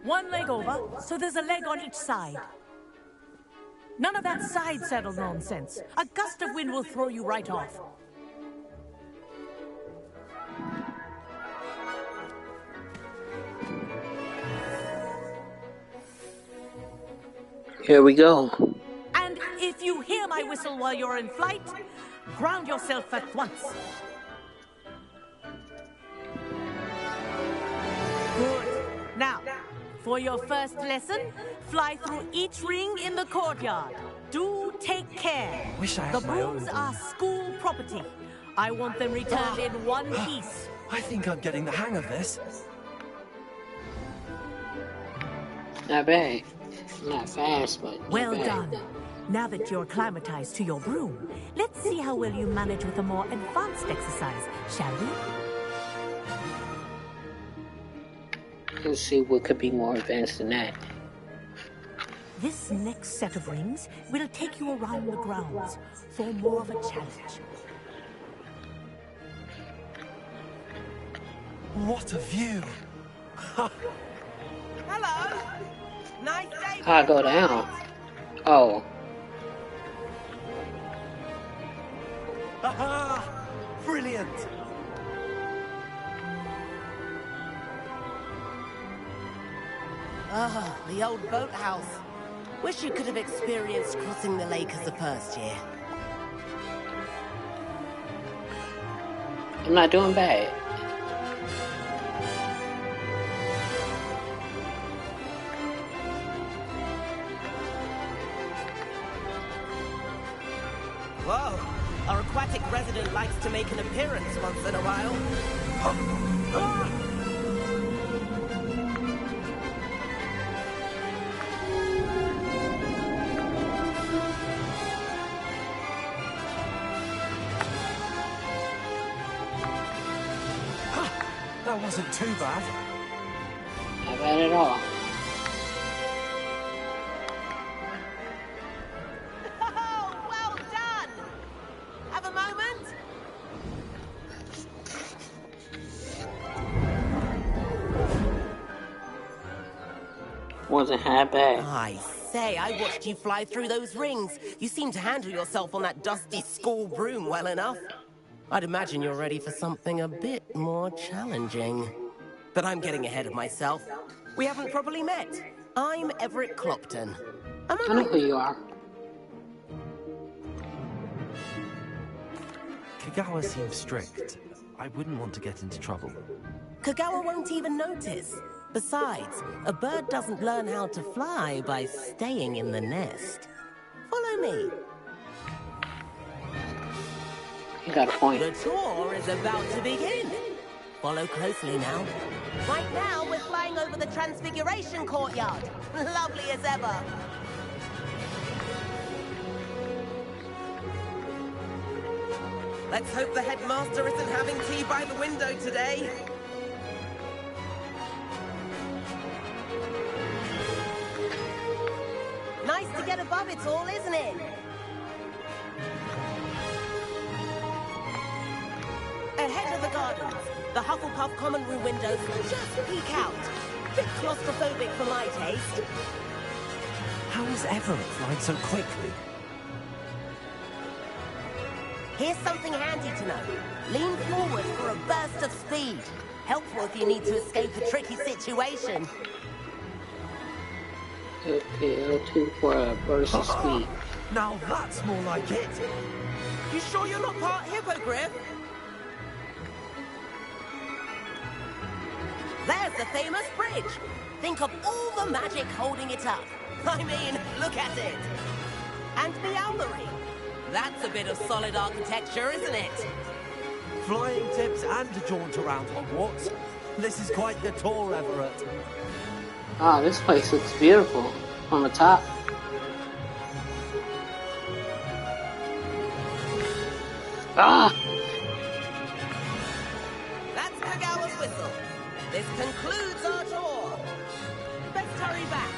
One leg over, so there's a leg on each side. None of that side saddle nonsense. A gust of wind will throw you right off. Here we go. And if you hear my whistle while you're in flight, ground yourself at once. Good. Now, for your first lesson, fly through each ring in the courtyard. Do take care. Wish I had the my own brooms are school property. I want them returned in one piece. I think I'm getting the hang of this. Not bad. Not fast, but not Well bad. done. Now that you're acclimatized to your broom, let's see how well you manage with a more advanced exercise, shall we? Let's see what could be more advanced than that. This next set of rings will take you around the grounds for more of a challenge. What a view! Hello. Nice day. How I go down? Oh. Aha! Brilliant! Oh, the old boathouse. Wish you could have experienced crossing the lake as a first year. I'm not doing bad. Whoa. Our aquatic resident likes to make an appearance once in a while. That wasn't too bad. Not bad at all. Oh, well done! Have a moment? Wasn't half bad. I say, I watched you fly through those rings. You seem to handle yourself on that dusty school broom well enough. I'd imagine you're ready for something a bit more challenging. But I'm getting ahead of myself. We haven't properly met. I'm Everett Clopton. Am I know who you are. Kagawa seems strict. I wouldn't want to get into trouble. Kagawa won't even notice. Besides, a bird doesn't learn how to fly by staying in the nest. Follow me. You got a point. The tour is about to begin. Follow closely now. Right now, we're flying over the Transfiguration Courtyard. Lovely as ever. Let's hope the headmaster isn't having tea by the window today. Nice to get above it all, isn't it? Ahead of the gardens, the Hufflepuff common room windows just peek out. Bit claustrophobic for my taste. How is Everett flying so quickly? Here's something handy to know. Lean forward for a burst of speed. Helpful if you need to escape a tricky situation. Okay, L2 for a burst of speed. Now that's more like it. You sure you're not part hippogriff? There's the famous bridge. Think of all the magic holding it up. I mean, look at it. And the Owlery. That's a bit of solid architecture, isn't it? Flying tips and a jaunt around Hogwarts. This is quite the tour, Everett. Ah, this place looks beautiful from the top. Ah! That's Kagawa's whistle. This concludes our tour. Let's hurry back.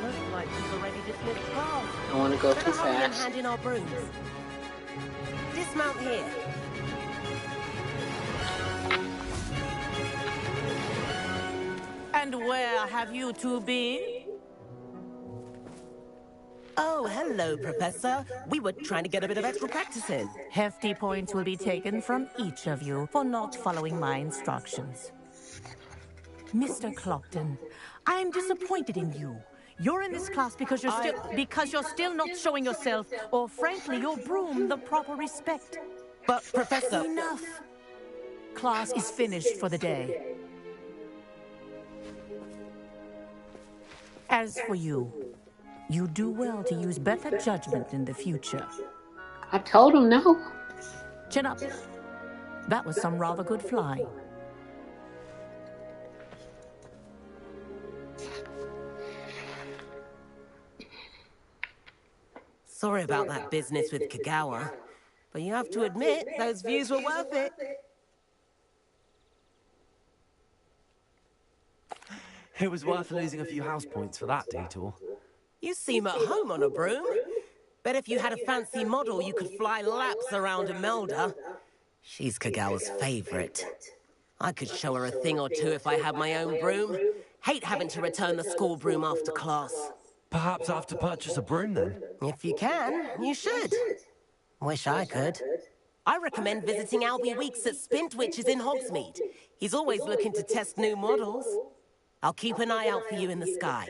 Looks like we've already dismissed cars. I want to go too Better hurry and fast. hand in our brooms. Dismount here. And where have you two been? Oh, hello, Professor. We were trying to get a bit of extra practice in. Hefty points will be taken from each of you for not following my instructions. Mr. Clopton, I am disappointed in you. You're in this class because you're still not showing yourself, or frankly, your broom, the proper respect. But, Professor... Enough. Class is finished for the day. As for you, you do well to use better judgment in the future. I told him no. Chin up. That was some rather good flying. Sorry about that business with Kagawa, but you have to admit, those views were worth it. It was worth losing a few house points for that detour. You seem at home on a broom. Bet if you had a fancy model, you could fly laps around Imelda. She's Kagawa's favorite. I could show her a thing or two if I had my own broom. Hate having to return the school broom after class. Perhaps I have to purchase a broom then? If you can, you should. Wish I could. I recommend visiting Albie Weeks at Spint Witches in Hogsmeade. He's always looking to test new models. I'll keep an eye out for you in the sky.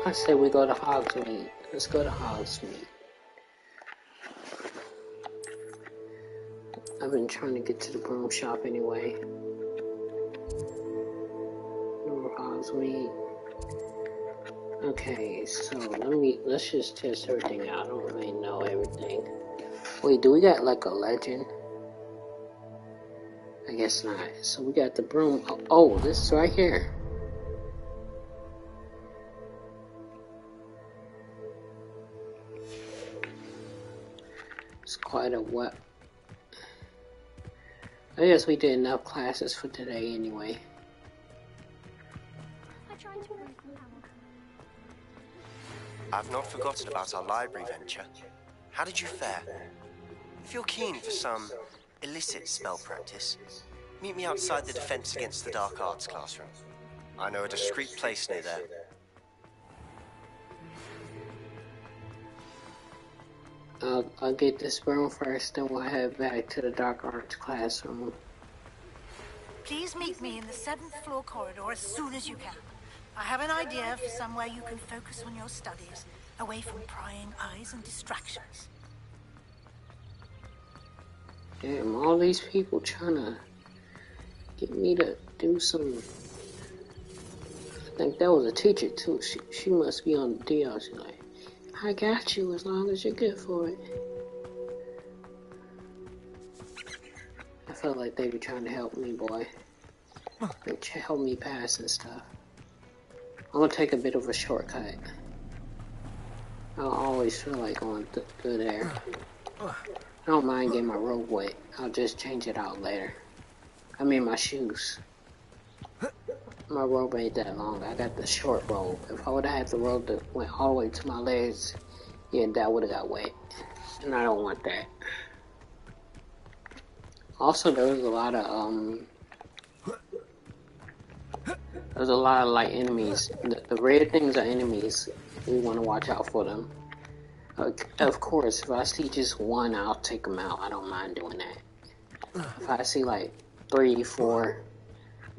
I say we go to Hogsmeade. Let's go to Hogsmeade. I've been trying to get to the broom shop anyway. Hogsmeade. Okay, so let's just test everything out. I don't really know everything. Wait, do we got like a legend? I guess not. So we got the broom. Oh, this is right here. It's quite a what? I guess we did enough classes for today anyway. I've not forgotten about our library venture. How did you fare? If you're keen for some illicit spell practice, meet me outside the Defense Against the Dark Arts classroom. I know a discreet place near there. I'll get this broom first, then we'll head back to the Dark Arts classroom. Please meet me in the 7th floor corridor as soon as you can. I have an idea for somewhere you can focus on your studies, away from prying eyes and distractions. Damn, all these people trying to get me to do some... I think that was a teacher too. She must be on the deal. She's like, I got you as long as you're good for it. I felt like they were trying to help me, boy. They help me pass and stuff. I'm gonna take a bit of a shortcut. I always feel like going through there. I don't mind getting my robe wet. I'll just change it out later. I mean my shoes. My robe ain't that long. I got the short robe. If I would have had the robe that went all the way to my legs, yeah, that would have got wet. And I don't want that. Also, there was a lot of like enemies. The red things are enemies. We want to watch out for them. Of course, if I see just one, I'll take them out. I don't mind doing that. If I see like 3, 4,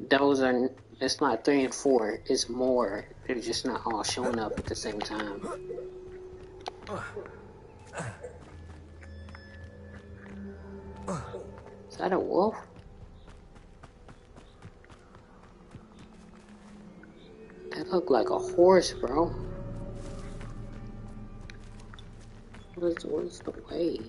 those are. It's not 3 and 4. It's more. They're just not all showing up at the same time. Is that a wolf? That looked like a horse, bro. What's the way?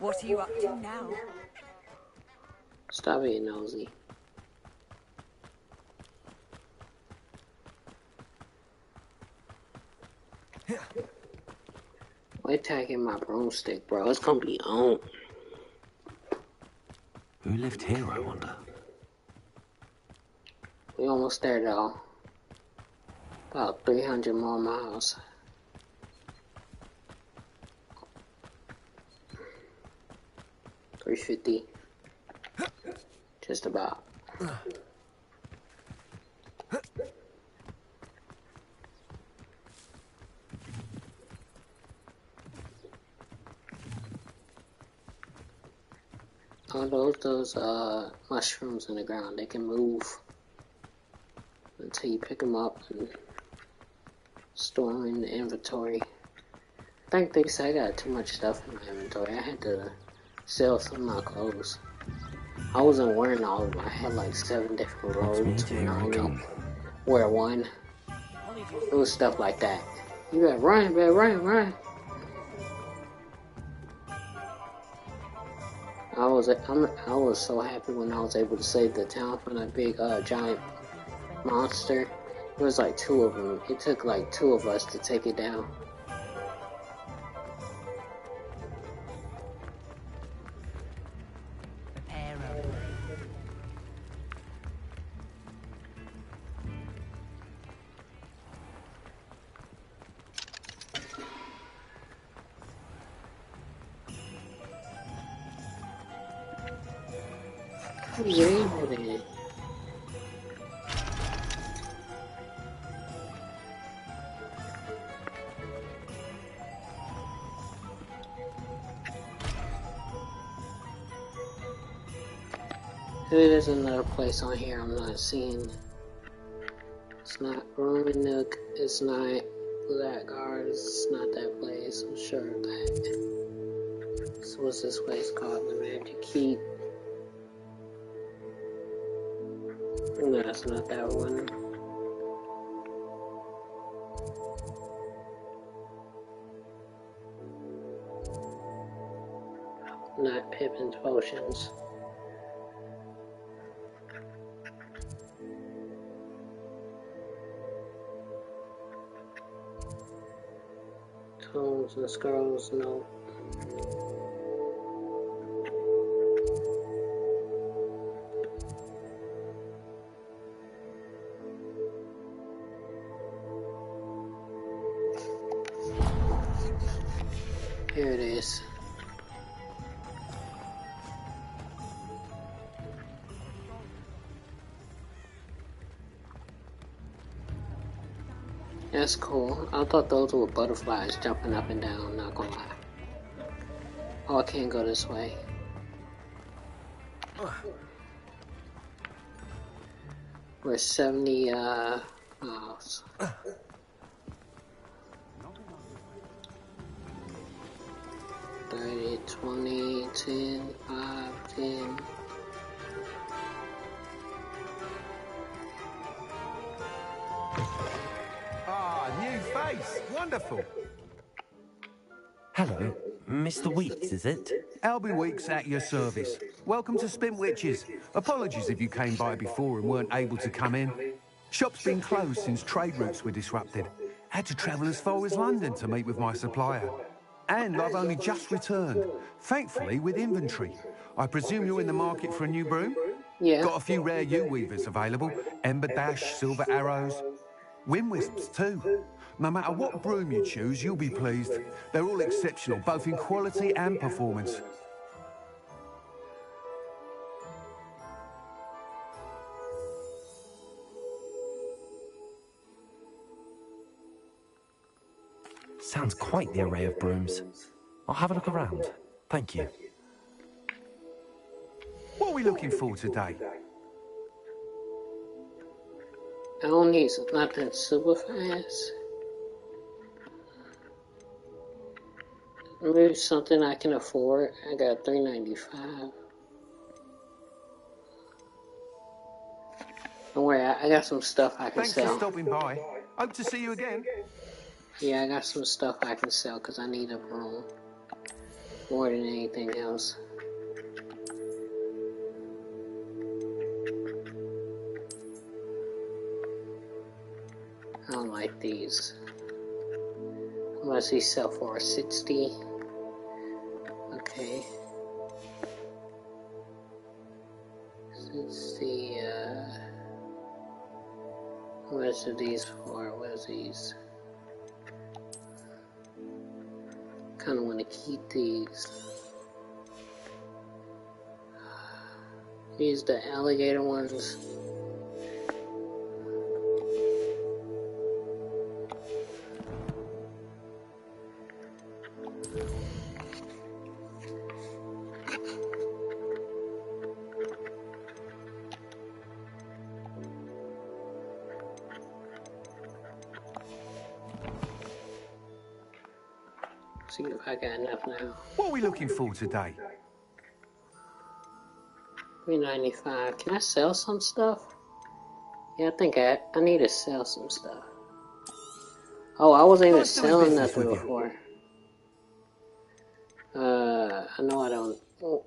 What are you up to now? Stop being nosy. Wait till I get my broomstick, bro. It's gonna be on. Who lived here, I wonder? We almost there, though. About 300 more miles. $350. Just about. Oh, those mushrooms in the ground, they can move until you pick them up and store them in the inventory. I think they said I got too much stuff in my inventory. I had to sell some of my clothes. I wasn't wearing all of them. I had like 7 different robes when I only wear one. It was stuff like that. You better run, run. I was so happy when I was able to save the town from that big giant monster. It was like 2 of them. It took like 2 of us to take it down. Yeah. Maybe there's another place on here I'm not seeing. It's not Roman Nook, it's not that guard, it's not that place, I'm sure of that. So what's this place called? The Magic Keep. No, it's not that one. Not Pippin's Potions. Tomes and scrolls, no. Here it is. That's cool. I thought those were butterflies jumping up and down, not gonna lie. Oh, I can't go this way. We're 70 miles. 30, 20, 10, 5, 10. New face. Wonderful. Hello, Mr. Weeks, is it? Albin Weeks at your service. Welcome to Spintwitches. Apologies if you came by before and weren't able to come in. Shop's been closed since trade routes were disrupted. Had to travel as far as London to meet with my supplier. And I've only just returned, thankfully with inventory. I presume you're in the market for a new broom? Yeah. Got a few rare yew-weavers available. Ember Dash, Silver Arrows. Wind Wisps too. No matter what broom you choose, you'll be pleased. They're all exceptional, both in quality and performance. Sounds quite the array of brooms. I'll have a look around. Thank you. What are we looking for today? I don't need nothing super fast. Maybe something I can afford. I got $3.95. Don't worry, I got some stuff I can Thanks sell. for stopping by. Hope to see you again. Yeah, I got some stuff I can sell because I need a broom. more than anything else. I don't like these. Unless these sell for 60. Okay. 60, how much are these for? What is these? Kinda wanna keep these. These the alligator ones. See if I got enough now. What are we looking for today? $3.95. Can I sell some stuff? Yeah, I think I need to sell some stuff. Oh, I wasn't even selling nothing before. I know I don't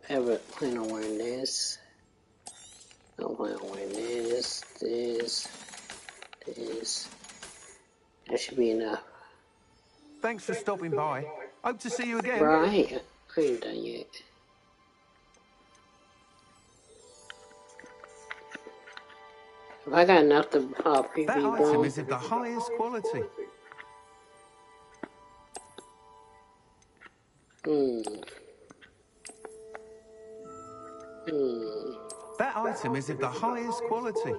ever plan on wearing this. I don't plan on wearing this. That should be enough. Thanks for stopping by. Hope to see you again. Bro, I ain't done yet. Have I got enough to preview? That item is of the highest quality. That item is of the highest quality.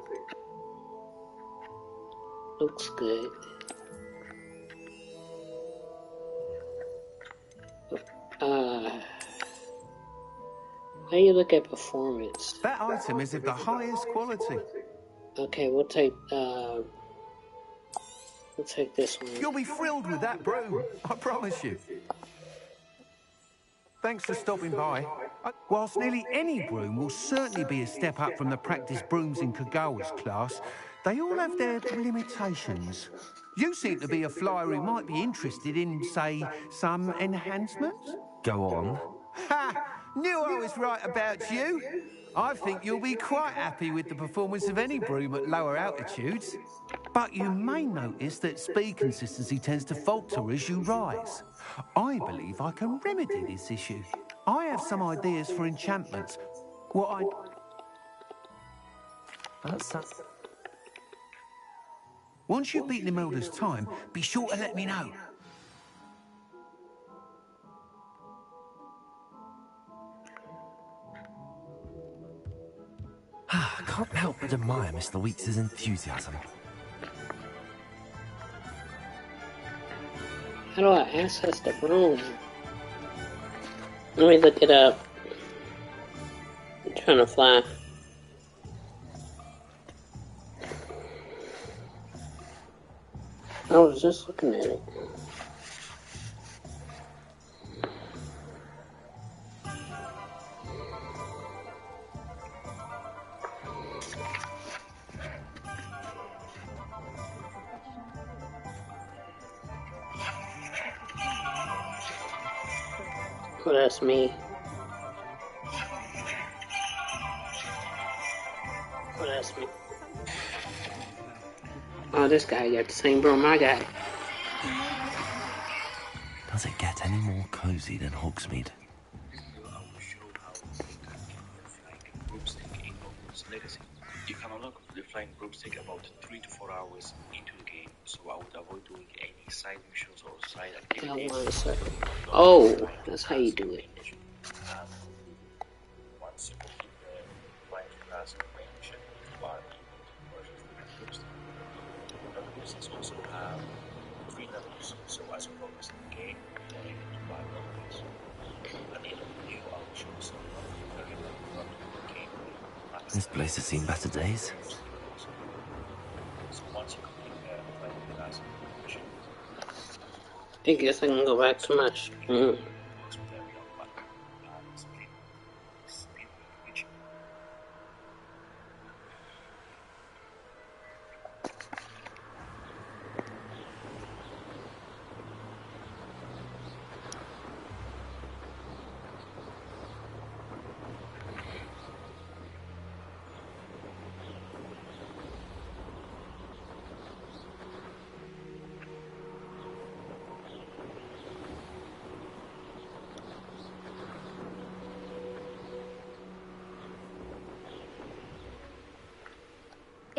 Looks good. How do you look at performance? That item is of the highest quality. Okay, we'll take this one. You'll be thrilled with that broom, I promise you. Thanks for stopping by. Whilst nearly any broom will certainly be a step up from the practice brooms in Kagawa's class, they all have their limitations. You seem to be a flyer who might be interested in, say, some enhancements? Go on. Ha! Knew I was right about you. I think you'll be quite happy with the performance of any broom at lower altitudes. But you may notice that speed consistency tends to falter as you rise. I believe I can remedy this issue. I have some ideas for enchantments. Once you've beaten Imelda's time, be sure to let me know. I can't help but admire Mr. Weeks' enthusiasm. How do I access the broom? Let me look it up. I'm trying to fly. I was just looking at it. Oh, that's me. Oh, that's me. Oh, this guy got the same broom I got. Does it get any more cozy than Hogsmeade? You can unlock the flying broomstick about 3 to 4 hours into the game, so I would avoid doing any side missions or side activities. Oh, that's how you do it. Once you complete the flying class range, you are able to purchase the broomstick. The broomsticks also have 3 levels, so as you progress in the game, you are able to buy levels. At the end of the video, I will show some of the very the game. This place has seen better days. So once you complete the flying class mission, I guess I can go back to my stream.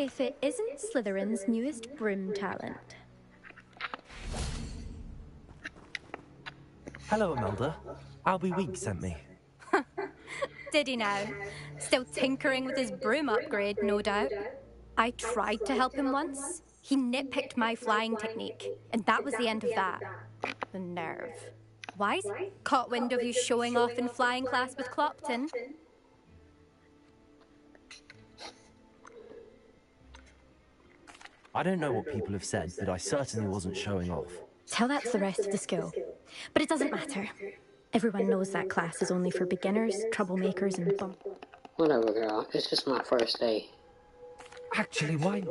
if it isn't Slytherin's newest broom talent. Hello, Imelda. Albie Week sent me. Did he now? Still tinkering with his broom upgrade, no doubt. I tried to help him once. He nitpicked my flying technique, and that was the end of that. The nerve. Why's caught wind of you showing off in flying class with Clopton? I don't know what people have said, but I certainly wasn't showing off. Tell that to the rest of the school. But it doesn't matter. Everyone knows that class is only for beginners, troublemakers, and bum. Whatever, girl. It's just my first day. Actually, why?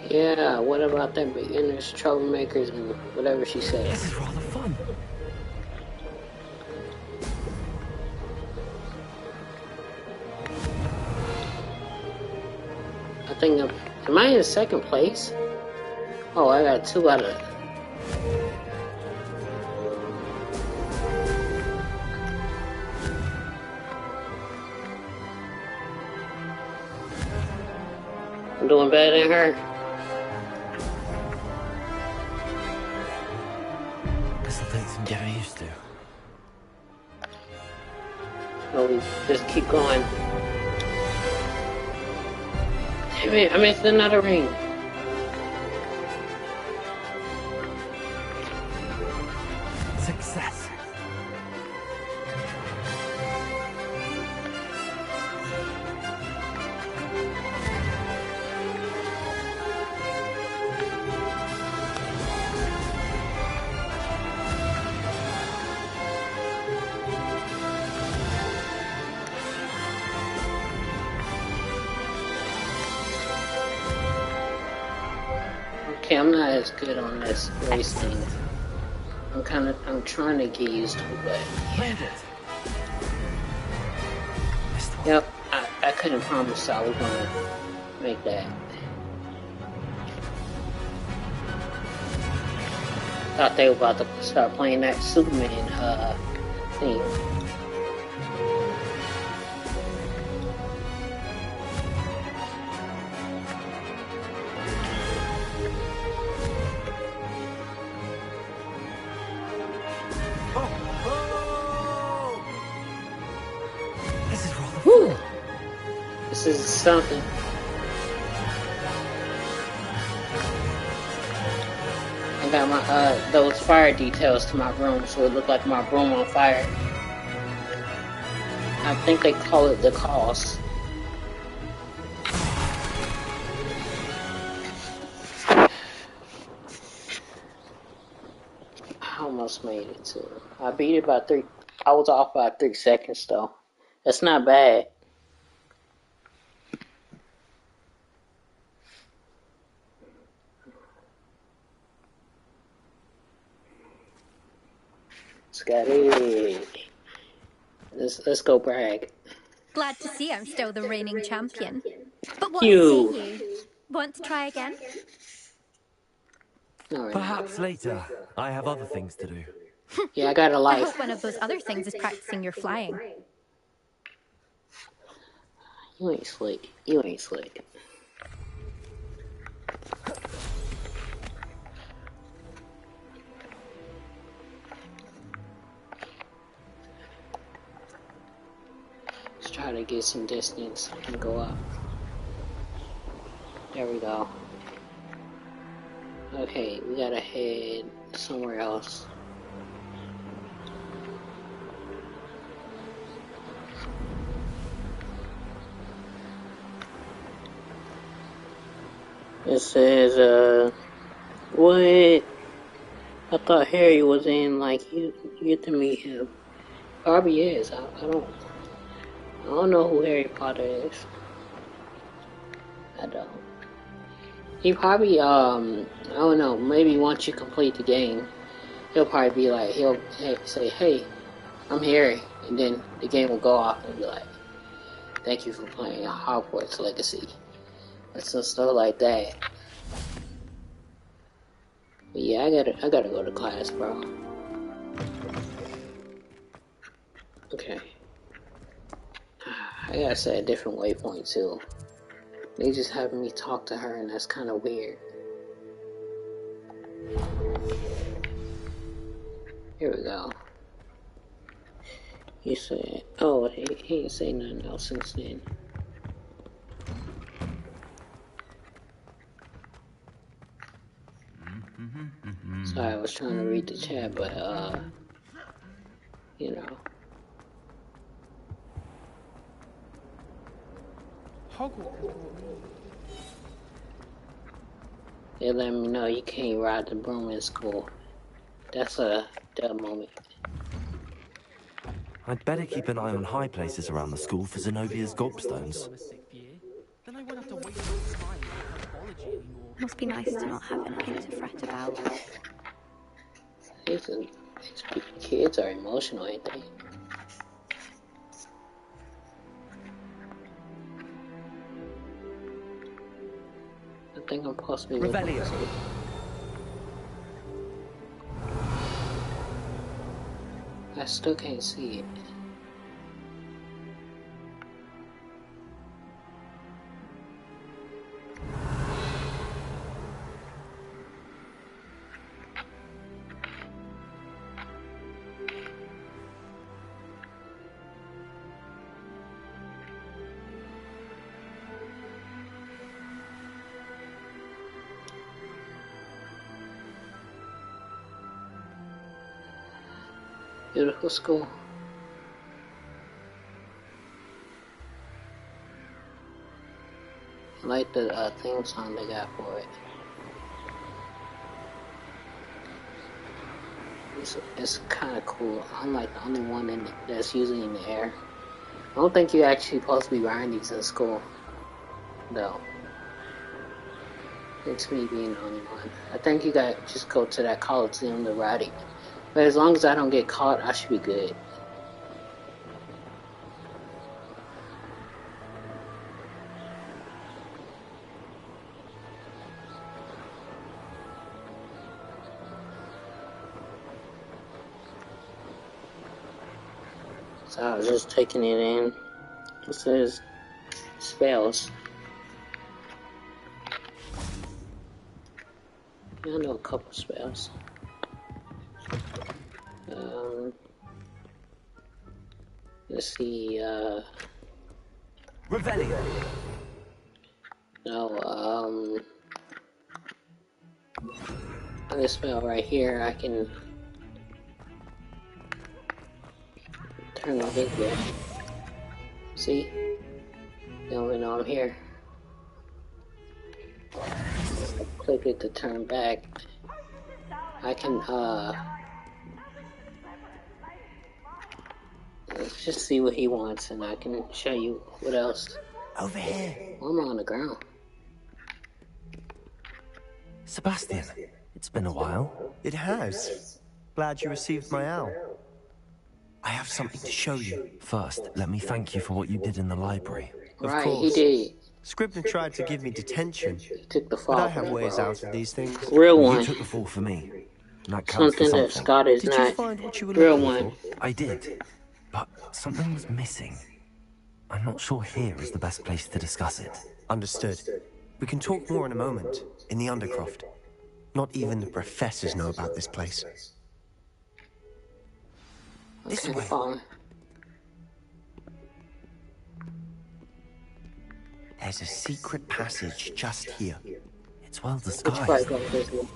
Yeah, what about them beginners, troublemakers, and whatever she said? This is rather fun. I think am I in second place? Oh, I got 2 out of... I'm doing better than her. This'll take some getting used to. Oh, we just keep going. Damn it, I missed another ring. Success. Okay, I'm not as good on this race thing. I'm trying to get used to it, but Made it. yep, I couldn't promise I was gonna make that. Thought they were about to start playing that Superman theme. This is rather Woo! fun. This is something. I got my those fire details to my room, so it looked like my room on fire. I think they call it the cause. I almost made it to it. I beat it by 3. I was off by 3 seconds though. That's not bad. Scotty. Let's go brag. Glad to see I'm still the reigning champion. But what You. say you? Want to try again? No, right now. Perhaps later. I have other things to do. Yeah, I got a I life. hope one of those other things is practicing your flying. You ain't slick. You ain't slick. Let's try to get some distance and go up. There we go. Okay, we gotta head somewhere else. It says, what? I thought Harry was in, like, you get to meet him. Probably is. I don't know who Harry Potter is. I don't. He probably, I don't know, maybe once you complete the game, he'll probably be like, he'll say, hey, I'm Harry, and then the game will go off and be like, thank you for playing Hogwarts Legacy. And some stuff like that. But yeah, I gotta go to class, bro. Okay. I gotta say a different waypoint too. They just having me talk to her, and that's kind of weird. Here we go. He said, oh, he ain't say nothing else since then. Sorry, I was trying to read the chat, but, you know. They let me know you can't ride the broom in school. That's a dumb moment. I'd better keep an eye on high places around the school for Zenobia's gobstones. Must be nice to not have anything to fret about. These kids are emotional, ain't they? I think I'm possibly Revelio. I still can't see it. Beautiful school. I like the theme song they got for it. It's kind of cool. I'm like the only one that's usually in the air. I don't think you're actually supposed to be riding these in school, though. It's me being the only one. I think you gotta just go to that Coliseum to ride it. But as long as I don't get caught, I should be good. So I was just taking it in. It says spells. I know a couple spells. Let's see, Revelio. No, this spell right here, I can turn invisible. See? They only know I'm here. Click it to turn back. I can, let's just see what he wants, and I can show you what else. Over here. I'm on the ground. Sebastian, it's been a while. It has. Glad you received my owl. I have something to show you. First, let me thank you for what you did in the library. Of Right, course. he did. Scribner tried to give me detention, He took the fall. but I have for ways bro. out of these things. Real You one. took the fall for me. And that counts Something for that something. Scott is Did not. you find what you were Real looking one. for? I did. But something was missing. I'm not sure here is the best place to discuss it. Understood. We can talk more in a moment, in the Undercroft. Not even the professors know about this place. This Okay, way. fine. There's a secret passage just here. It's well Let's probably disguised. go invisible.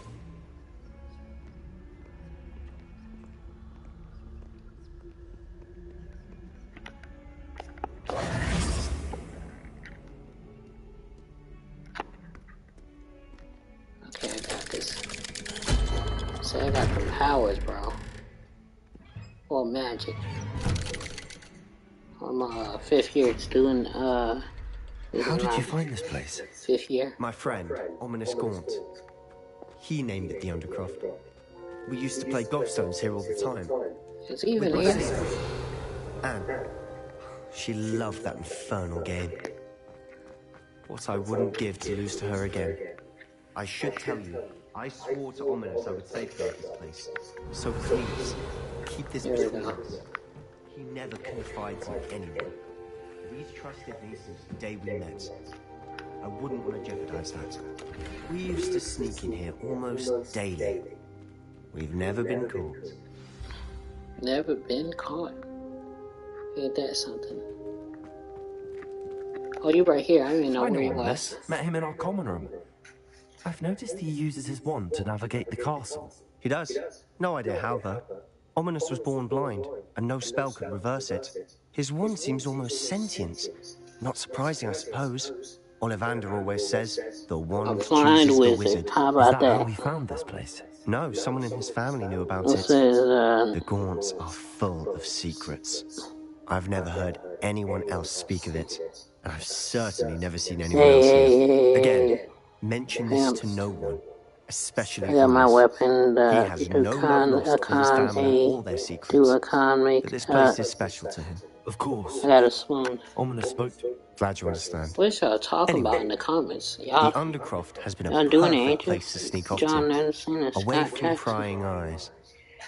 Okay, I got this. See, I got the powers, bro. Well, magic. I'm a 5th year student, this How is did my you find this place? 5th year. My friend, Ominous Gaunt. He named it the Undercroft. We used to play gobstones here all the time. It's even With my here. sister, Anne. She loved that infernal game. What I wouldn't give to lose to her again. I should tell you, I swore to Ominous I would safeguard this place. So please, keep this Here we between go. us. He never confides in anyone. He's trusted me since the day we met. I wouldn't want to jeopardize that. We used to sneak in here almost daily. We've never been caught. Never been caught? Ain't that something? Oh, you right here. I didn't even know where he was. Met him in our common room. I've noticed he uses his wand to navigate the castle. He does. No idea how, though. Ominous was born blind, and no spell could reverse it. His wand seems almost sentient. Not surprising, I suppose. Ollivander always says, the wand chooses the wizard. How about Is that how we found this place? No, someone in his family knew about It it. says, The Gaunts are full of secrets. I've never heard anyone else speak of it, and I've certainly never seen anyone else here. Again, mention this to no one, especially I got my weapon, he has no love lost for his family or their secrets. But this place is special to him. Of course. I got a spoon. Ominous spoke to. Glad you understand. What y'all talking about in the comments? Y'all The Undercroft has been a y'all doing it, perfect ain't you? place to sneak off John to, Anderson and away Scott from Jackson. prying eyes,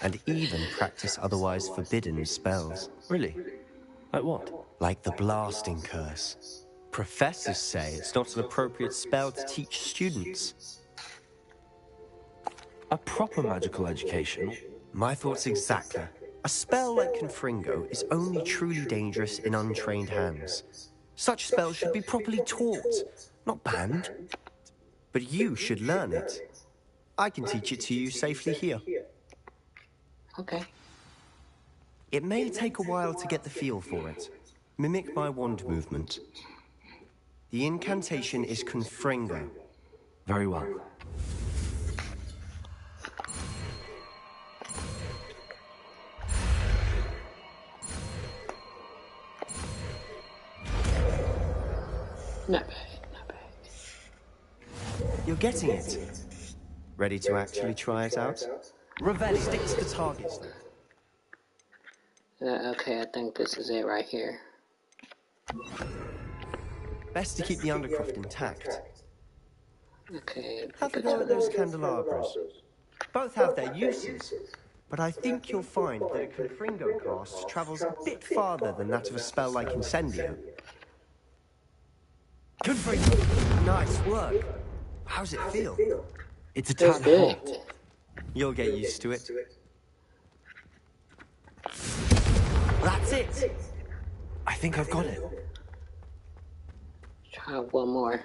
and even practice otherwise forbidden spells. Really? Like what? Like the blasting curse. Professors say it's not an appropriate spell to teach students. A proper magical education? My thoughts exactly. A spell like Confringo is only truly dangerous in untrained hands. Such spells should be properly taught, not banned. But you should learn it. I can teach it to you safely here. Okay. It may take a while to get the feel for it. Mimic my wand movement. The incantation is Confringo. Very well. Not bad, not bad. You're getting it. Ready to actually try it out? Revelli, stick to the targets. Okay, I think this is it right here. Best to keep the Undercroft intact. Okay. Have a go at those candelabras. Both have their uses, but I think you'll find that a Confringo cast travels a bit farther than that of a spell like Incendio. Confringo! Nice work. How's it feel? It's a It's tad good. hot. You'll get used to it. That's it! I think I've got it. Try one more.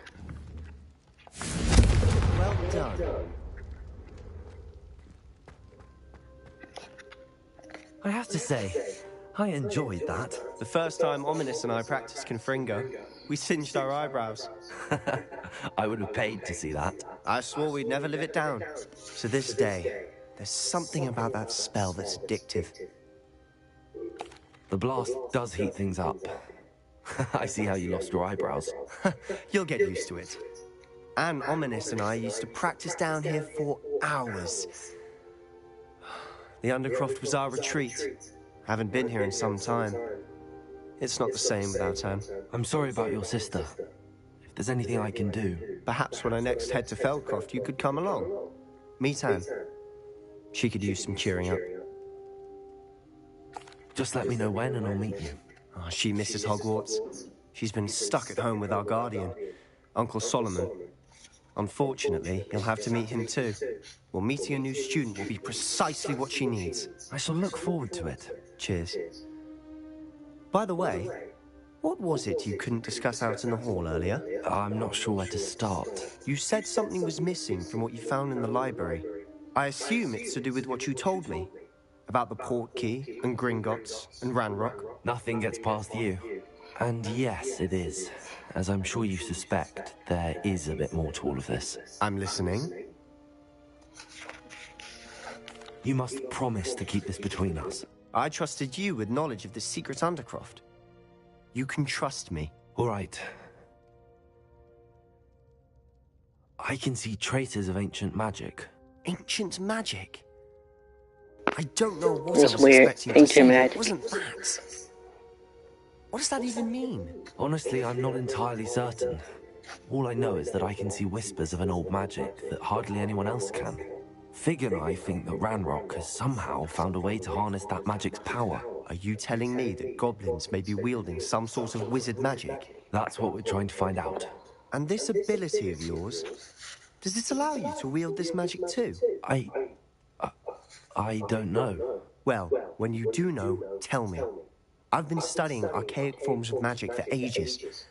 Well done. I have to say, I enjoyed that. The first time Ominous and I practiced Confringo, we singed our eyebrows. I would have paid to see that. I swore we'd never live it down. To this day, there's something about that spell that's addictive. The blast does heat things up. I see how you lost your eyebrows. You'll get used to it. Anne Ominous and I used to practice down here for hours. The Undercroft was our retreat. Haven't been here in some time. It's not the same without Anne. I'm sorry about your sister. If there's anything I can do... Perhaps when I next head to Feldcroft, you could come along. Meet Anne. She could use some cheering up. Just let me know when and I'll meet you. Oh, she misses Hogwarts. She's been stuck at home with our guardian, Uncle Solomon. Unfortunately, you'll have to meet him too. Well, meeting a new student will be precisely what she needs. I shall look forward to it. Cheers. By the way, what was it you couldn't discuss out in the hall earlier? I'm not sure where to start. You said something was missing from what you found in the library. I assume it's to do with what you told me. About the Portkey, and Gringotts, and Ranrock. Nothing gets past you. And yes, it is. As I'm sure you suspect, there is a bit more to all of this. I'm listening. You must promise to keep this between us. I trusted you with knowledge of the secret Undercroft. You can trust me. All right. I can see traces of ancient magic. Ancient magic? I don't know what That's I was weird. expecting to Ancient see. magic. It wasn't that. What does that even mean? Honestly, I'm not entirely certain. All I know is that I can see whispers of an old magic that hardly anyone else can. Fig and I think that Ranrock has somehow found a way to harness that magic's power. Are you telling me that goblins may be wielding some sort of wizard magic? That's what we're trying to find out. And this ability of yours, does it allow you to wield this magic too? I don't know. Well, when you do know, tell me. I've been studying archaic forms of magic for ages.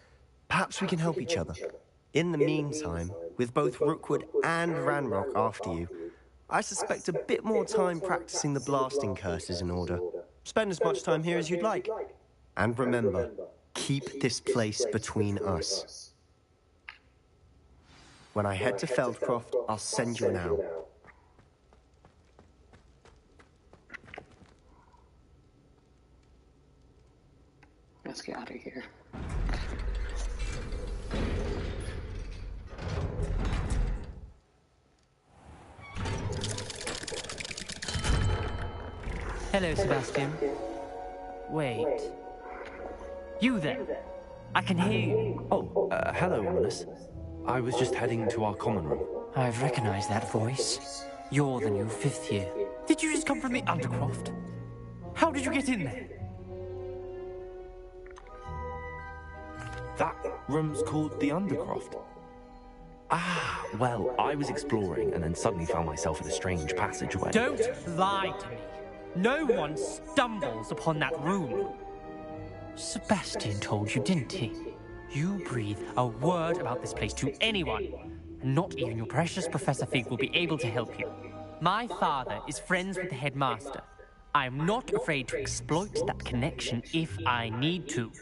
Perhaps we can help each other. In the meantime, with both Rookwood and Ranrock after you, I suspect a bit more time practicing the blasting curse is in order. Spend as much time here as you'd like. And remember, keep this place between us. When I head to Feldcroft, I'll send you an owl. Let's get out of here. Hello, Sebastian. Wait. You there? I can hear you. Oh, hello, Ominous. I was just heading to our common room. I've recognized that voice. You're the new 5th year. Did you just come from the Undercroft? How did you get in there? That room's called the Undercroft. Ah, well, I was exploring and then suddenly found myself in a strange passageway. Don't lie to me. No one stumbles upon that room. Sebastian told you, didn't he? You breathe a word about this place to anyone, and not even your precious Professor Fig will be able to help you. My father is friends with the headmaster. I am not afraid to exploit that connection if I need to.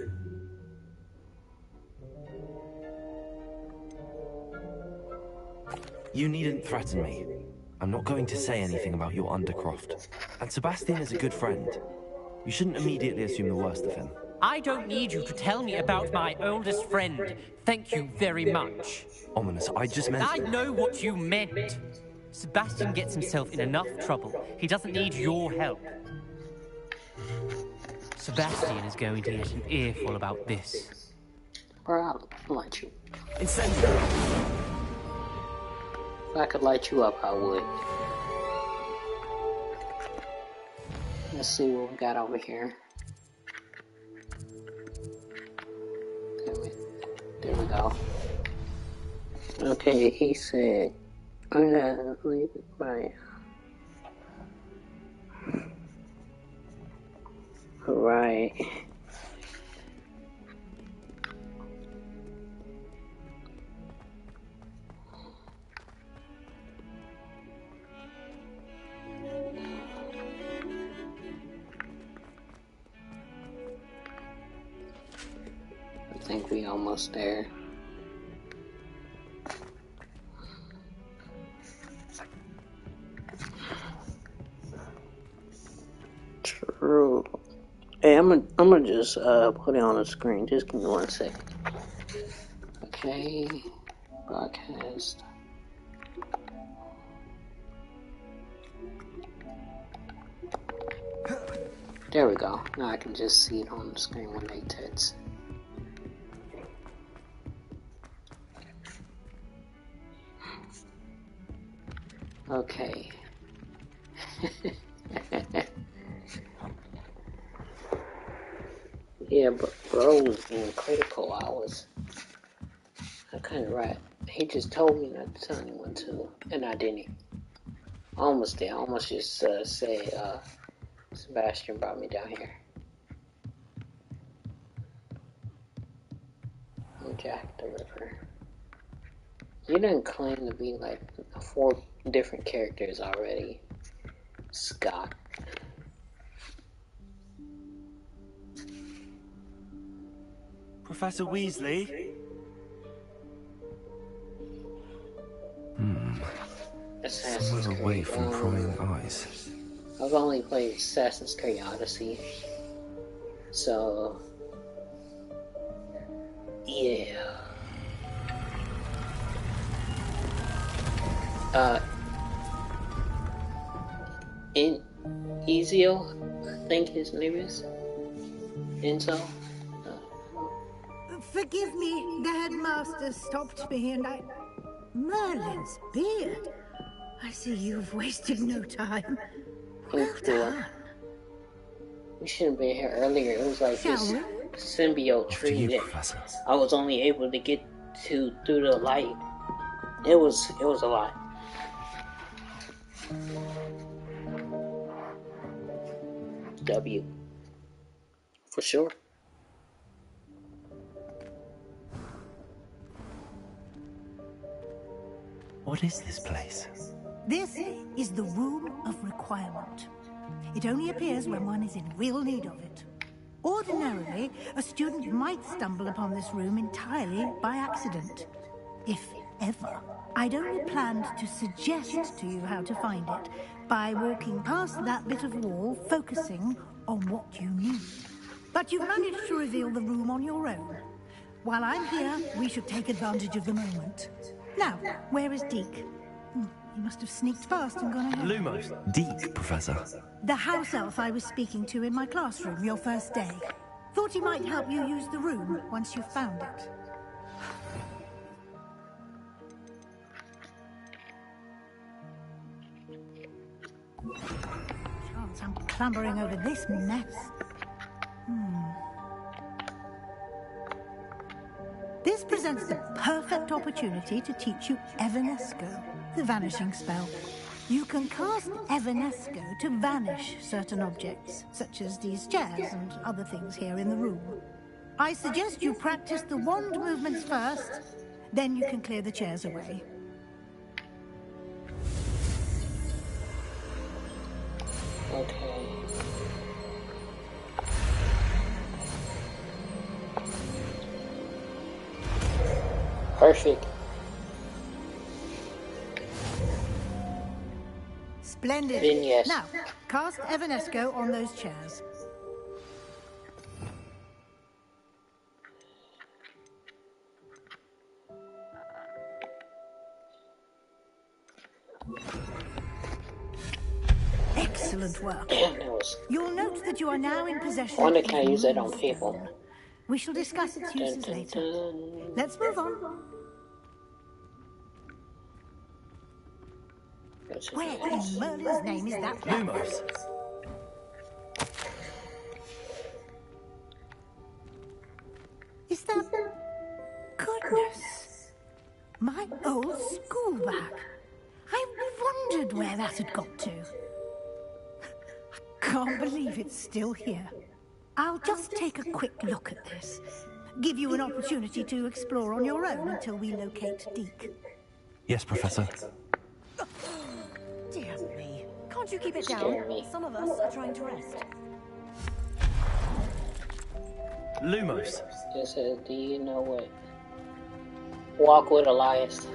You needn't threaten me. I'm not going to say anything about your Undercroft. And Sebastian is a good friend. You shouldn't immediately assume the worst of him. I don't need you to tell me about my oldest friend. Thank you very much. Ominous, I just meant... I know what you meant. Sebastian gets himself in enough trouble. He doesn't need your help. Sebastian is going to get an earful about this. Or I'll light you. Incendio! If I could light you up, I would. Let's see what we got over here. There we go. Okay, he said, I'm gonna leave it by. Right. I think we almost there. True. Hey, I'm gonna just put it on the screen. Just give me 1 second. Okay, broadcast. There we go. Now I can just see it on the screen when they text. Okay. Yeah, but bro was being critical. I couldn't write. He just told me not to tell anyone to, and I didn't. I almost did. I almost just said, Sebastian brought me down here. I'm Jack the Ripper. You didn't claim to be like 4 different characters already, Scott. Professor Weasley? Assassin's Somewhere Creed. away from prying eyes. I've only played Assassin's Creed Odyssey, so yeah. Ezio, I think his name is Enzo. Forgive me, the headmaster stopped me and I... Merlin's beard. I see you've wasted no time. Well done. We shouldn't be here earlier. It was like this symbiote After tree you, that Professor. I was only able to get to through the light. It was a lot. W. For sure. What is this place? This is the Room of Requirement. It only appears when one is in real need of it. Ordinarily, a student might stumble upon this room entirely by accident. If ever. I'd only planned to suggest to you how to find it by walking past that bit of wall, focusing on what you need. But you've managed to reveal the room on your own. While I'm here, we should take advantage of the moment. Now, where is Deke? He must have sneaked past and gone ahead. Lumos. Deke, Professor. The house elf I was speaking to in my classroom your first day. Thought he might help you use the room once you've found it. Chance I'm clambering over this mess. This presents the perfect opportunity to teach you Evanesco, the vanishing spell. You can cast Evanesco to vanish certain objects, such as these chairs and other things here in the room. I suggest you practice the wand movements first, then you can clear the chairs away. Okay. Perfect. Splendid. Then yes. Now, cast Evanesco on those chairs. Excellent work. You'll note that you are now in possession. I wonder can I use that on people? We shall discuss its uses later. Let's move on. Where in Merlin's name is that? Lumos. Is that... Goodness. My old school bag. I wondered where that had got to. I can't believe it's still here. I'll just take a quick look at this. Give you an opportunity to explore on your own until we locate Deke. Yes, Professor. Dear me. Can't you keep it down? Some of us are trying to rest. Lumos. It says, do you know what? Walk with Elias.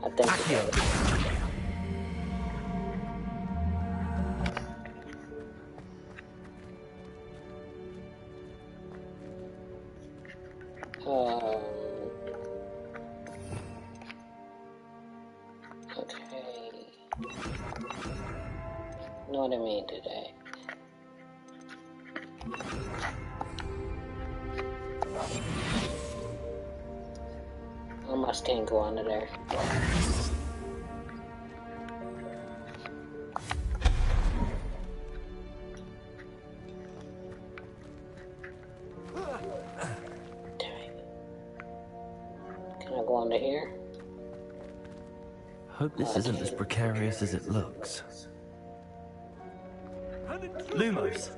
I think Accio. Okay. Know what I mean today. I must can't go under there. Can I go under here? Hope this isn't as precarious as it looks. Lumos.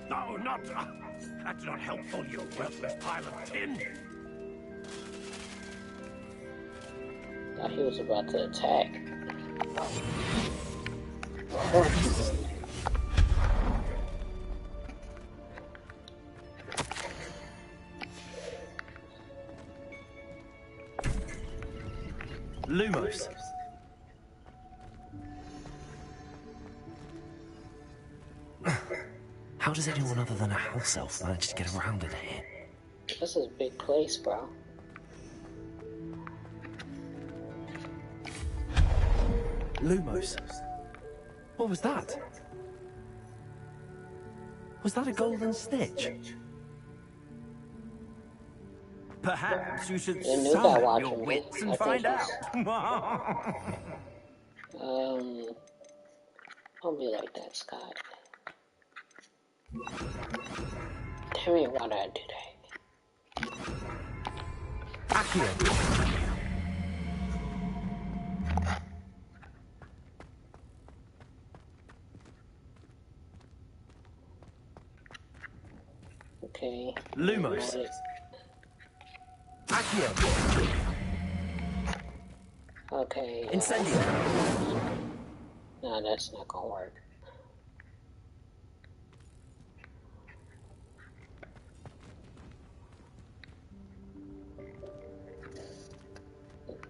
No, not... that's not helpful, you worthless pile of tin. Thought he was about to attack. Lumos. How does anyone other than a house elf manage to get around in here? This is a big place, bro. Lumos. What was that? Was that a golden stitch? Perhaps you should You knew that summon watching your me. wits and I find think out. Don't be like that, Scott. Tell me why did I do that? Accio. Okay. Lumos. Accio. Okay. Incendio. No, that's not gonna work.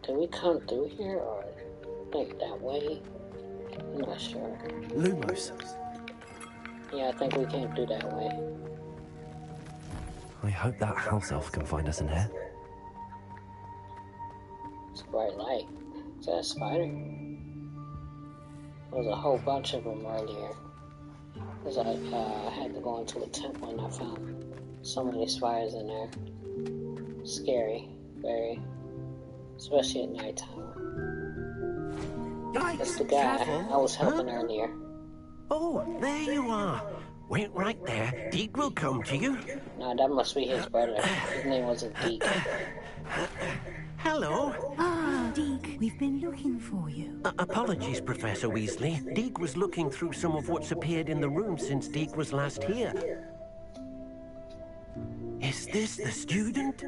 Do we come through here or like that way? I'm not sure. Lumos. Yeah, I think we came through that way. I hope that house elf can find us in here. It's a bright light. Is that a spider? There was a whole bunch of them earlier. Because I had to go into a temple and I found so many spiders in there. Scary. Very. Especially at nighttime. That's the guy I was helping earlier. Oh, there you are. Wait right there. Deke will come to you. Nah, that must be his brother. His name wasn't Deke. Hello. Ah, Deke, we've been looking for you. Apologies, Professor Weasley. Deke was looking through some of what's appeared in the room since Deke was last here. Is this the student?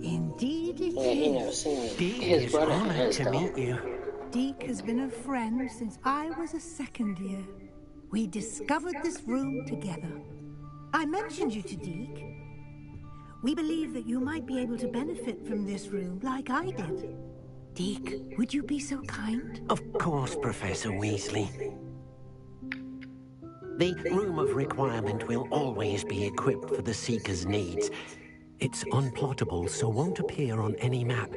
Indeed it Yeah, he is. never seen me. Deke His is brother honored has, to though. meet you. Deke has been a friend since I was a second year. We discovered this room together. I mentioned you to Deke. We believe that you might be able to benefit from this room like I did. Deke, would you be so kind? Of course, Professor Weasley. The Room of Requirement will always be equipped for the Seeker's needs. It's unplottable, so won't appear on any map.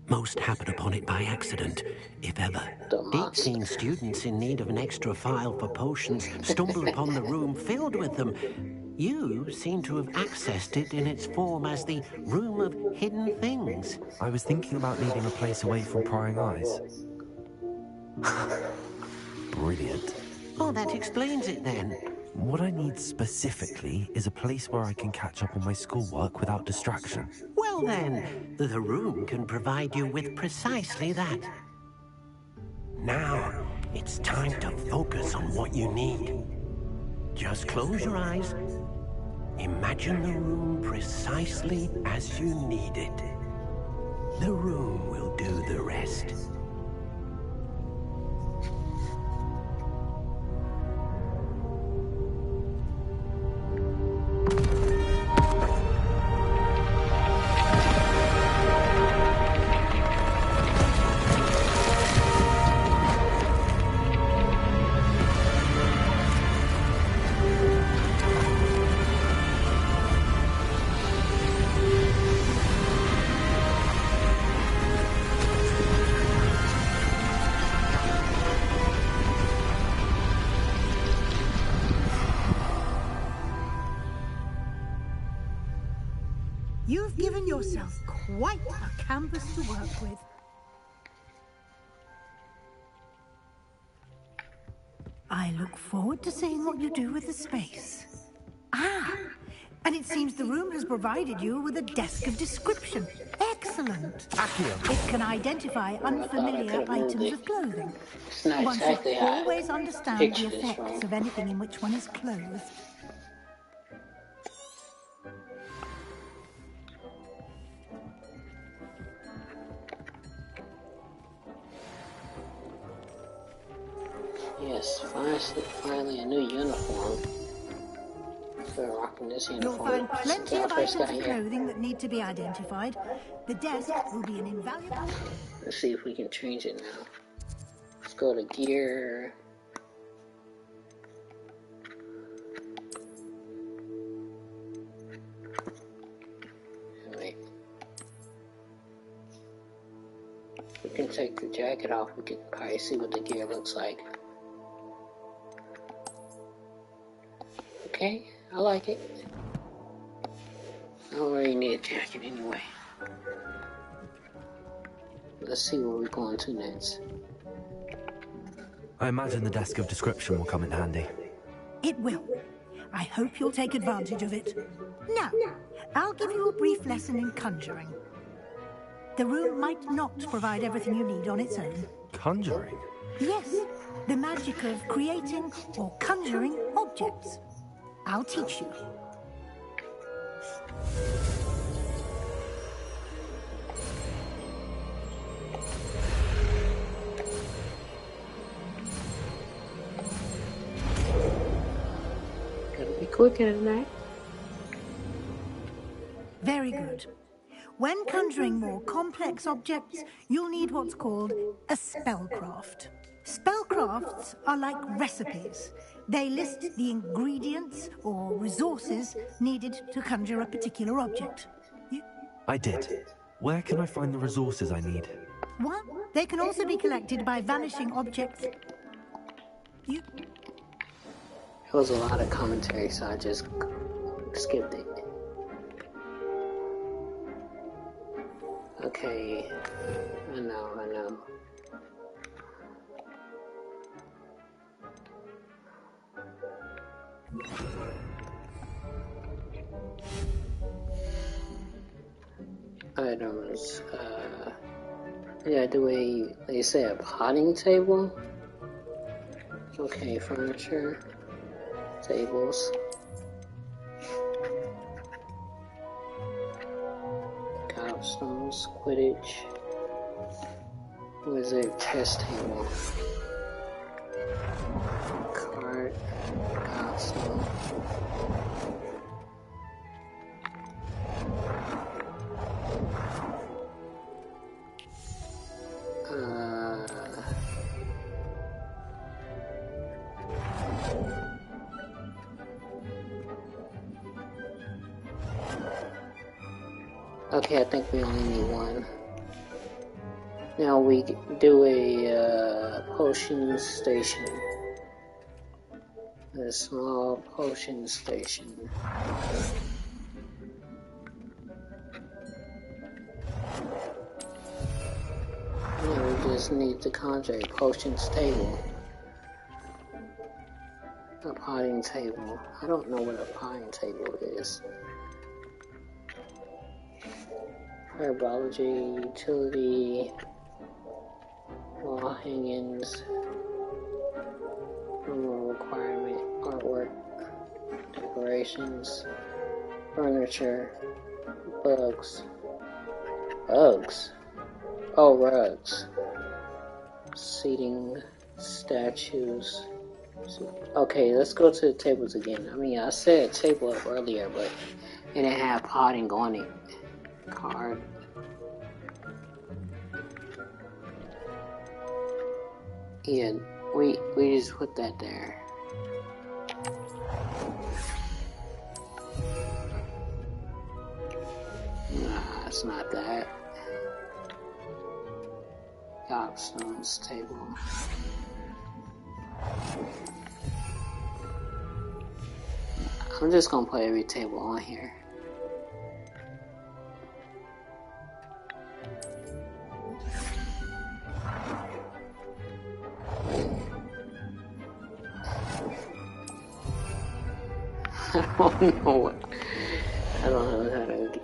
Most happen upon it by accident, if ever. Deke's seen students in need of an extra file for potions stumble upon the room filled with them. You seem to have accessed it in its form as the Room of Hidden Things. I was thinking about needing a place away from prying eyes. Brilliant. Oh, that explains it then. What I need specifically is a place where I can catch up on my schoolwork without distraction. Well then, the room can provide you with precisely that. Now, it's time to focus on what you need. Just close your eyes. Imagine the room precisely as you need it. The room will do the rest. You've given yourself quite a canvas to work with. I look forward to seeing what you do with the space. Ah, and it seems the room has provided you with a desk of description. Excellent. It can identify unfamiliar items of clothing. It's not One exactly should how I always understand pictured the this effects room. of anything in which one is clothed. Yes, finally a new uniform. Been rocking this You'll uniform find since plenty I of first items got of here. clothing that need to be identified. The desk will be an invaluable... Let's see if we can change it now. Let's go to gear. Wait. We can take the jacket off. We can probably see what the gear looks like. Okay, I like it. I already need a jacket anyway. Let's see where we're going to next. I imagine the desk of description will come in handy. It will. I hope you'll take advantage of it. Now, I'll give you a brief lesson in conjuring. The room might not provide everything you need on its own. Conjuring? Yes, the magic of creating or conjuring objects. I'll teach you. Gotta be quicker than that. Very good. When conjuring more complex objects, you'll need what's called a spellcraft. Spellcrafts are like recipes. They list the ingredients or resources needed to conjure a particular object. I did. Where can I find the resources I need? Well, they can also be collected by vanishing objects. There was a lot of commentary, so I just skipped it. Okay, I know. Items, yeah, they say a potting table? Okay, furniture, tables. Gobstones, Quidditch, wizard, chess table, card, gobstone. Okay, I think we only need one. Now we do a potion station. A small potion station. Now we just need to conjure a potions table. A potting table. I don't know what a potting table is. Herbology, utility, wall hangings, normal requirement, artwork, decorations, furniture, bugs. Bugs? Oh, rugs. Seating, statues. Okay, let's go to the tables again. I mean, I said table up earlier, but it didn't have potting on it. Card. Yeah, we just put that there. Nah, it's not that. Gobstones table. I'm just gonna put every table on here.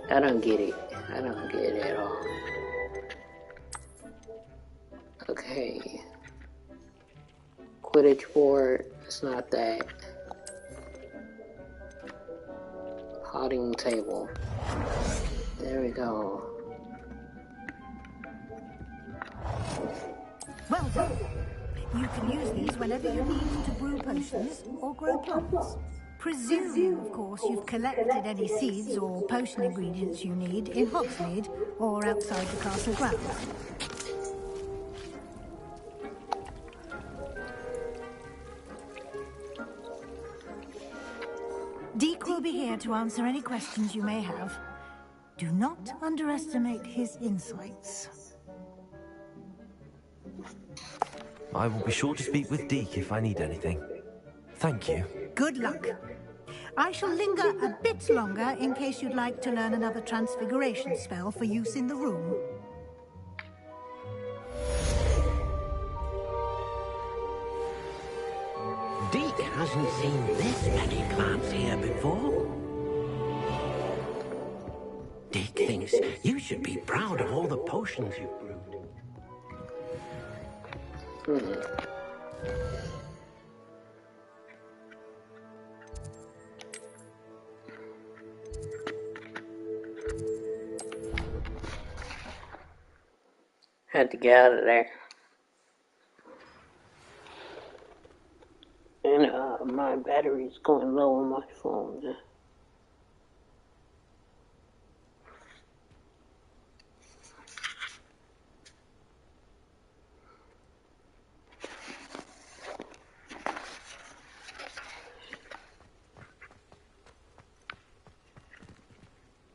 I don't get it. I don't get it at all. Okay. Quidditch board, it's not that. Potting table. There we go. Well done. You can use these whenever you need to brew potions or grow plants. Presuming, of course, you've collected any seeds or potion ingredients you need in Hogsmeade or outside the castle grounds. Deke will be here to answer any questions you may have. Do not underestimate his insights. I will be sure to speak with Deke if I need anything. Thank you. Good luck. I shall linger a bit longer in case you'd like to learn another transfiguration spell for use in the room. Deke hasn't seen this many plants here before. Deke thinks you should be proud of all the potions you've brewed. Had to get out of there. And my battery's going low on my phone.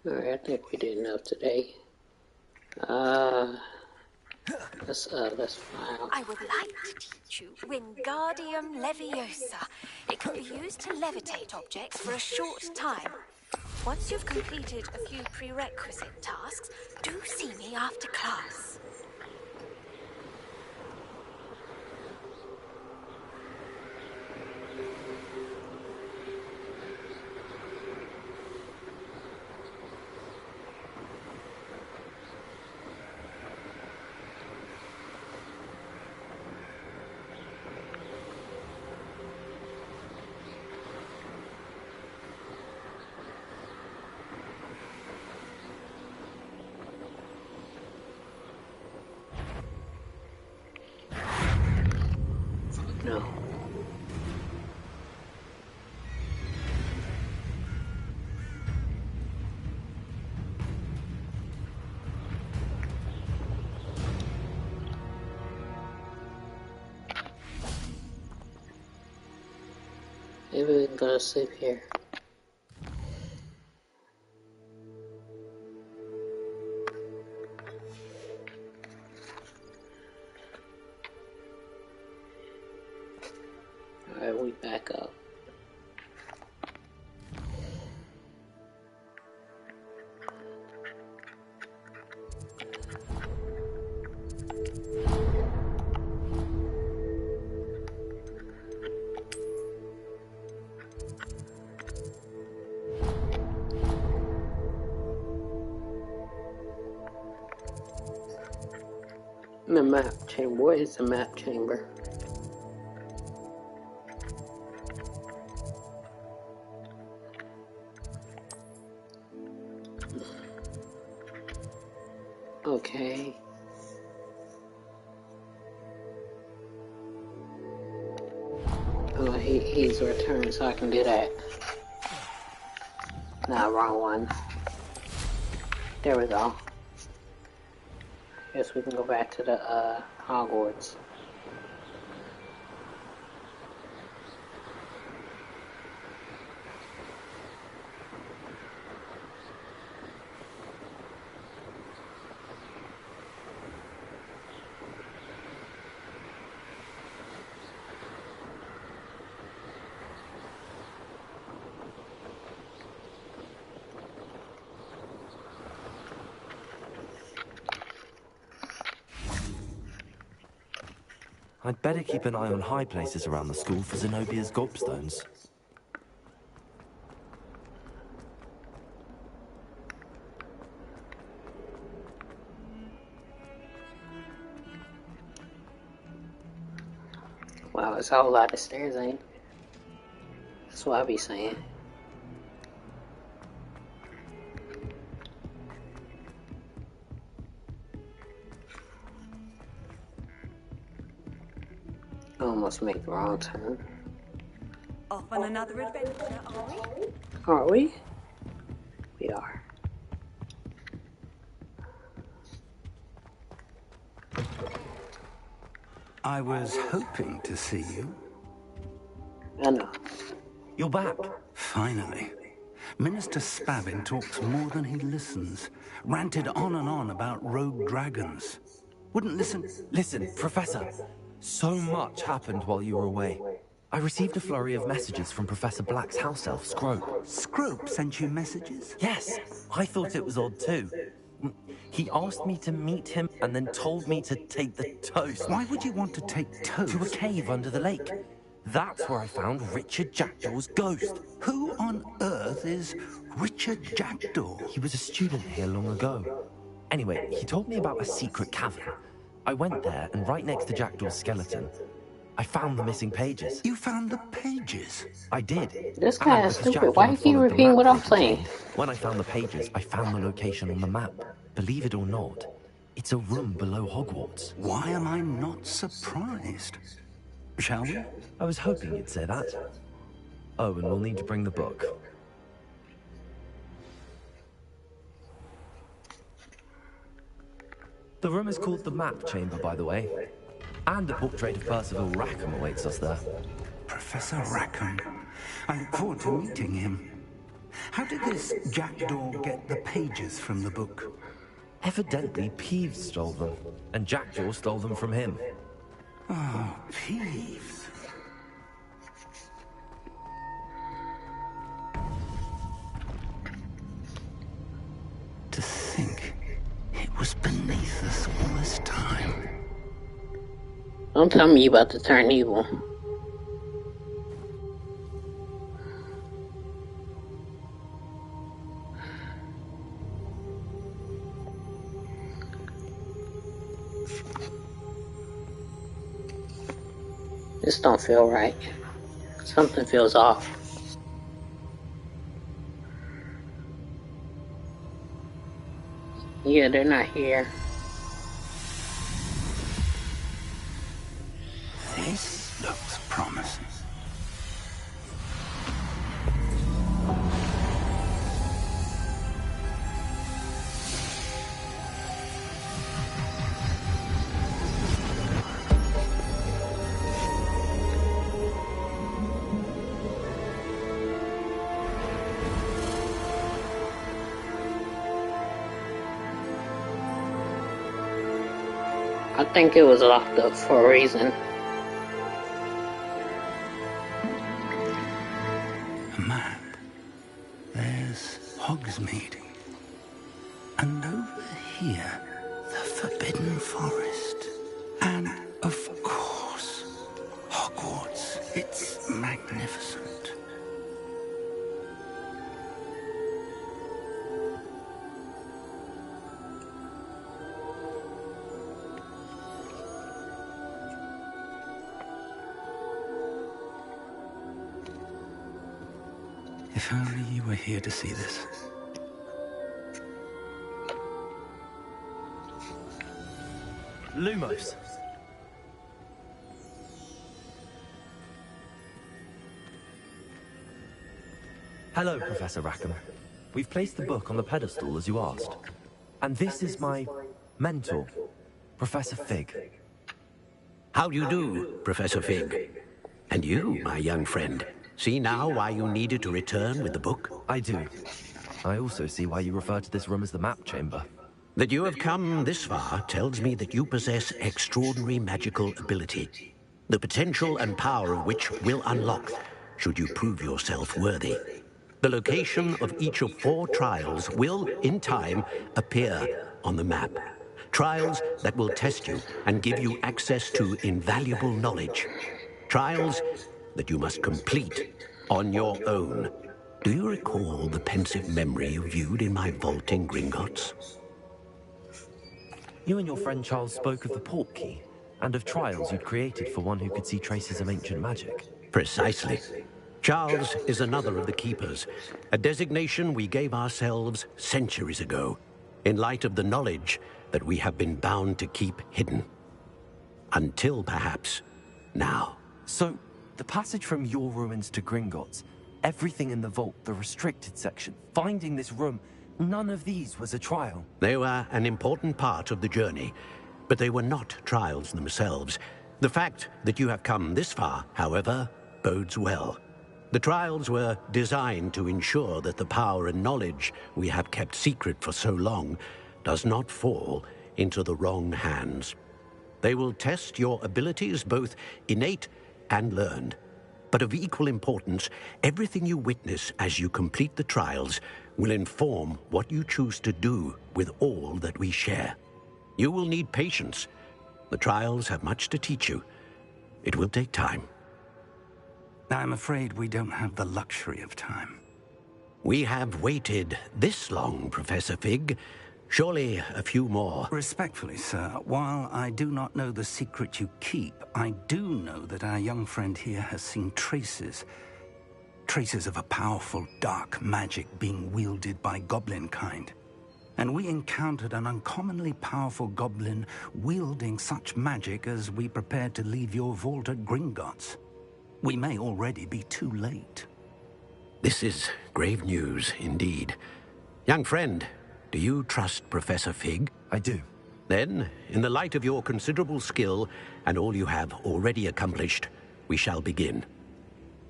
Alright, I think we did enough today. Let's file. I would like to teach you Wingardium Leviosa. It can be used to levitate objects for a short time. Once you've completed a few prerequisite tasks, do see me after class. No. Maybe we can go to sleep here. Alright, we back up. The map chamber. What is the map chamber? Okay. Oh, he's returned, so I can do that. Nah, wrong one. There we go. Guess we can go back to the Hogwarts. I'd better keep an eye on high places around the school for Zenobia's gobstones. Wow, it's a whole lot of stairs, ain't it? That's what I be saying. Almost make the wrong turn. Off on another adventure, are we? Are we? We are. I was hoping to see you. I know. You're back. Finally. Minister Spavin talks more than he listens. Ranted on and on about rogue dragons. Wouldn't listen. Listen, Professor. So much happened while you were away. I received a flurry of messages from Professor Black's house elf, Scrope. Scrope sent you messages? Yes, I thought it was odd too. He asked me to meet him and then told me to take the toast. Why would you want to take toast? To a cave under the lake. That's where I found Richard Jackdaw's ghost. Who on earth is Richard Jackdaw? He was a student here long ago. Anyway, he told me about a secret cavern. I went there, and right next to Jackdaw's skeleton, I found the missing pages. You found the pages? I did. This guy is stupid. Why do you keep repeating what I'm saying? When I found the pages, I found the location on the map. Believe it or not, it's a room below Hogwarts. Why am I not surprised? Shall we? I was hoping you'd say that. Oh, and we'll need to bring the book. The room is called the Map Chamber, by the way. And the portrait of Percival Rackham awaits us there. Professor Rackham. I look forward to meeting him. How did this Jackdaw get the pages from the book? Evidently, Peeves stole them, and Jackdaw stole them from him. Oh, Peeves. To think it was beneath us all this time. Don't tell me you about to turn evil. This don't feel right. Something feels off. Yeah, they're not here. This looks promising. I think it was locked up for a reason. A map. There's Hogsmeade. And over here, the Forbidden Forest. And, of course, Hogwarts. It's magnificent. If only you were here to see this. Lumos. Hello, Professor Rackham. We've placed the book on the pedestal, as you asked. And this is my mentor, Professor Fig. How do you do, Professor Fig? And you, my young friend. See now why you needed to return with the book? I do. I also see why you refer to this room as the Map Chamber. That you have come this far tells me that you possess extraordinary magical ability, the potential and power of which will unlock should you prove yourself worthy. The location of each of 4 trials will, in time, appear on the map. Trials that will test you and give you access to invaluable knowledge. Trials that you must complete on your own. Do you recall the pensive memory you viewed in my vault in Gringotts? You and your friend Charles spoke of the port key, and of trials you'd created for one who could see traces of ancient magic. Precisely. Charles is another of the Keepers, a designation we gave ourselves centuries ago, in light of the knowledge that we have been bound to keep hidden. Until, perhaps, now. So, the passage from your ruins to Gringotts, everything in the vault, the restricted section, finding this room, none of these was a trial. They were an important part of the journey, but they were not trials themselves. The fact that you have come this far, however, bodes well. The trials were designed to ensure that the power and knowledge we have kept secret for so long does not fall into the wrong hands. They will test your abilities, both innate and learned. But of equal importance, everything you witness as you complete the trials will inform what you choose to do with all that we share. You will need patience. The trials have much to teach you. It will take time. I'm afraid we don't have the luxury of time. We have waited this long, Professor Fig. Surely a few more. Respectfully, sir, while I do not know the secret you keep, I do know that our young friend here has seen traces of a powerful dark magic being wielded by goblin kind. And we encountered an uncommonly powerful goblin wielding such magic as we prepared to leave your vault at Gringotts. We may already be too late. This is grave news indeed. Young friend, do you trust Professor Fig? I do. Then, in the light of your considerable skill and all you have already accomplished, we shall begin.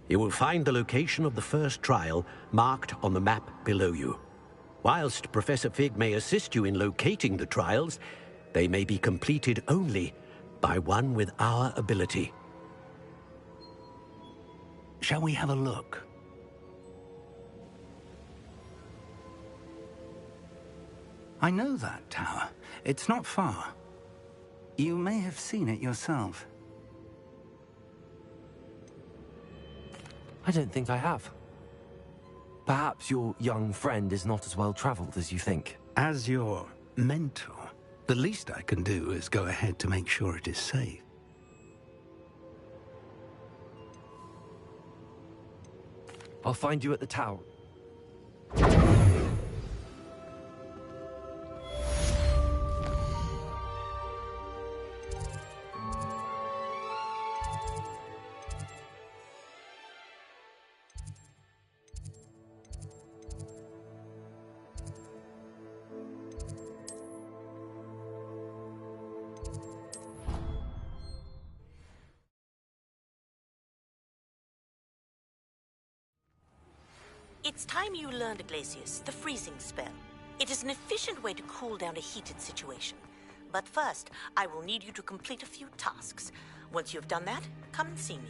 You will find the location of the first trial marked on the map below you. Whilst Professor Fig may assist you in locating the trials, they may be completed only by one with our ability. Shall we have a look? I know that tower. It's not far. You may have seen it yourself. I don't think I have. Perhaps your young friend is not as well traveled as you think. As your mentor, the least I can do is go ahead to make sure it is safe. I'll find you at the tower. It's time you learned, Glacius, the freezing spell. It is an efficient way to cool down a heated situation. But first, I will need you to complete a few tasks. Once you've done that, come and see me.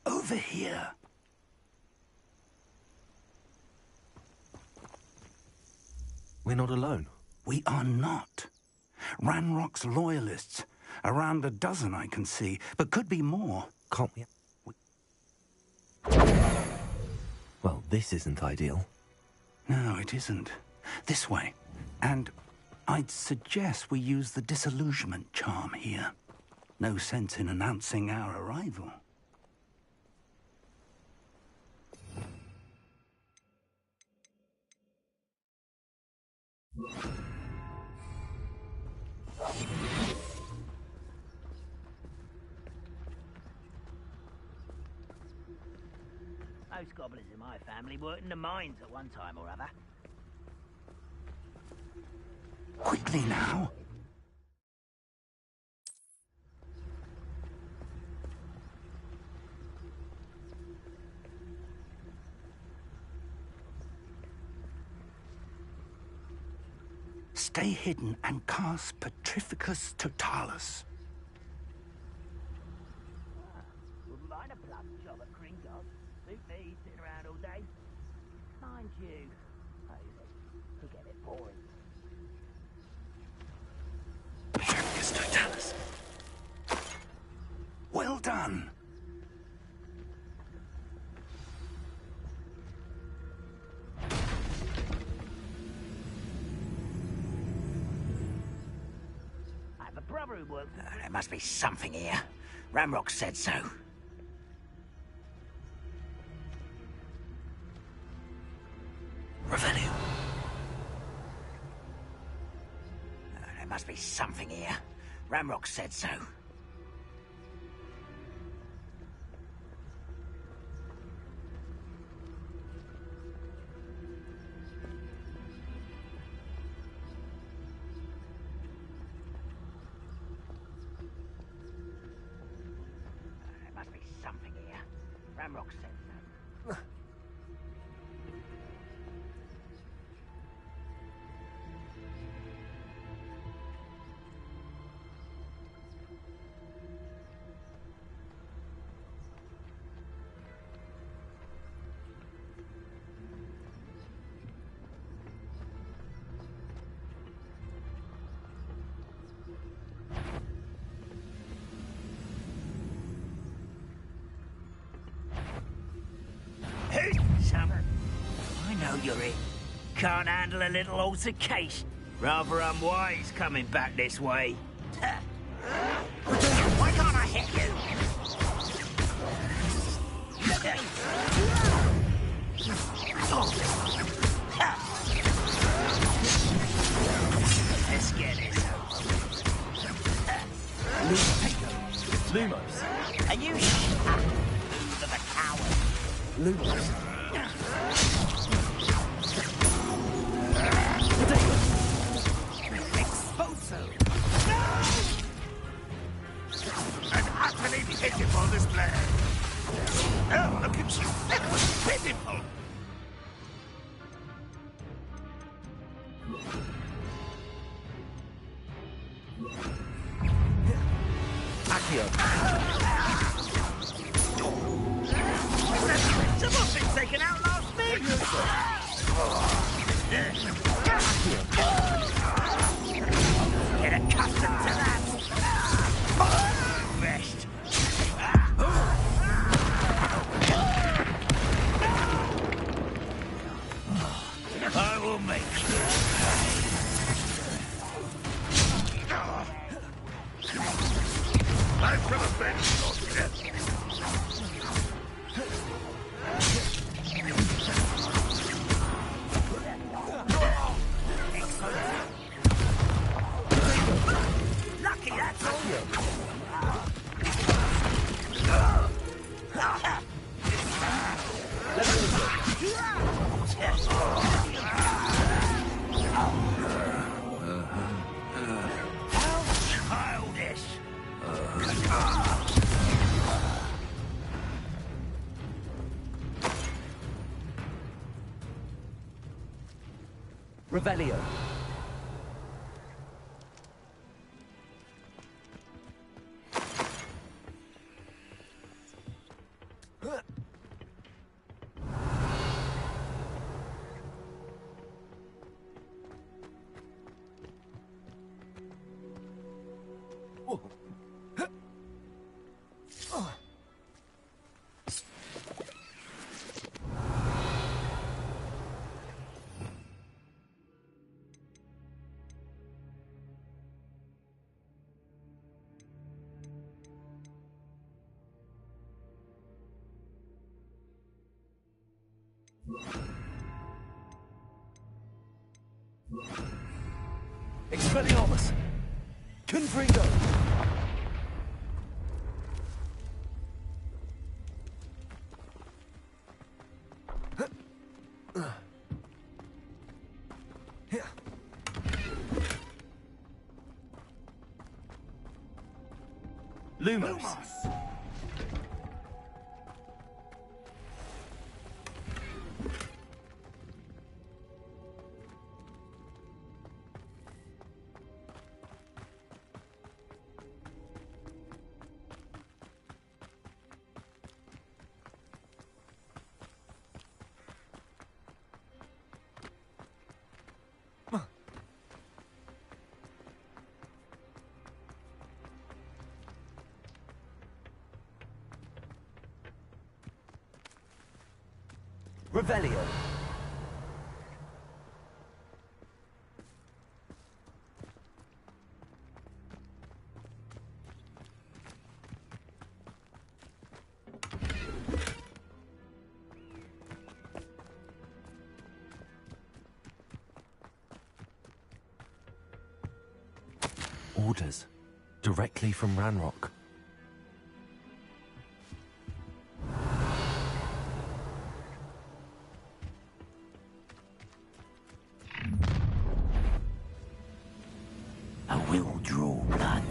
Over here. We're not alone. We are not. Ranrock's loyalists. Around a dozen I can see, but could be more. Can't we? Well, this isn't ideal. No, it isn't. This way. And I'd suggest we use the disillusionment charm here. No sense in announcing our arrival. Most goblins in my family worked in the mines at one time or other. Quickly now. Stay hidden and cast Petrificus Totalis. Wouldn't mind a plug job at Kringos. Suit me, sitting around all day. Mind you, could get a bit boring. Petrificus Totalis. Well done. I have a brother who works... there must be something here. Ramrock said so. Revelio. There must be something here. Ramrock said so. There must be something here. Ramrock said so. Hey, Summer, I know you're it. Can't handle a little altercation. Rather unwise coming back this way. Why can't I hit you? Let's get it. Lumos. And you move of a coward. Lumos. Exposo. an utterly pitiful display. Oh, look at you. That was pitiful. Someone's been taken out last week. Get accustomed to that. Rest. I will make you I shall avenge your death. lucky, that's all. How childish. Revelio. You Expelliarmus! Confringo! Lumos! Revelio. Orders. Directly from Ranrock. I will draw blood.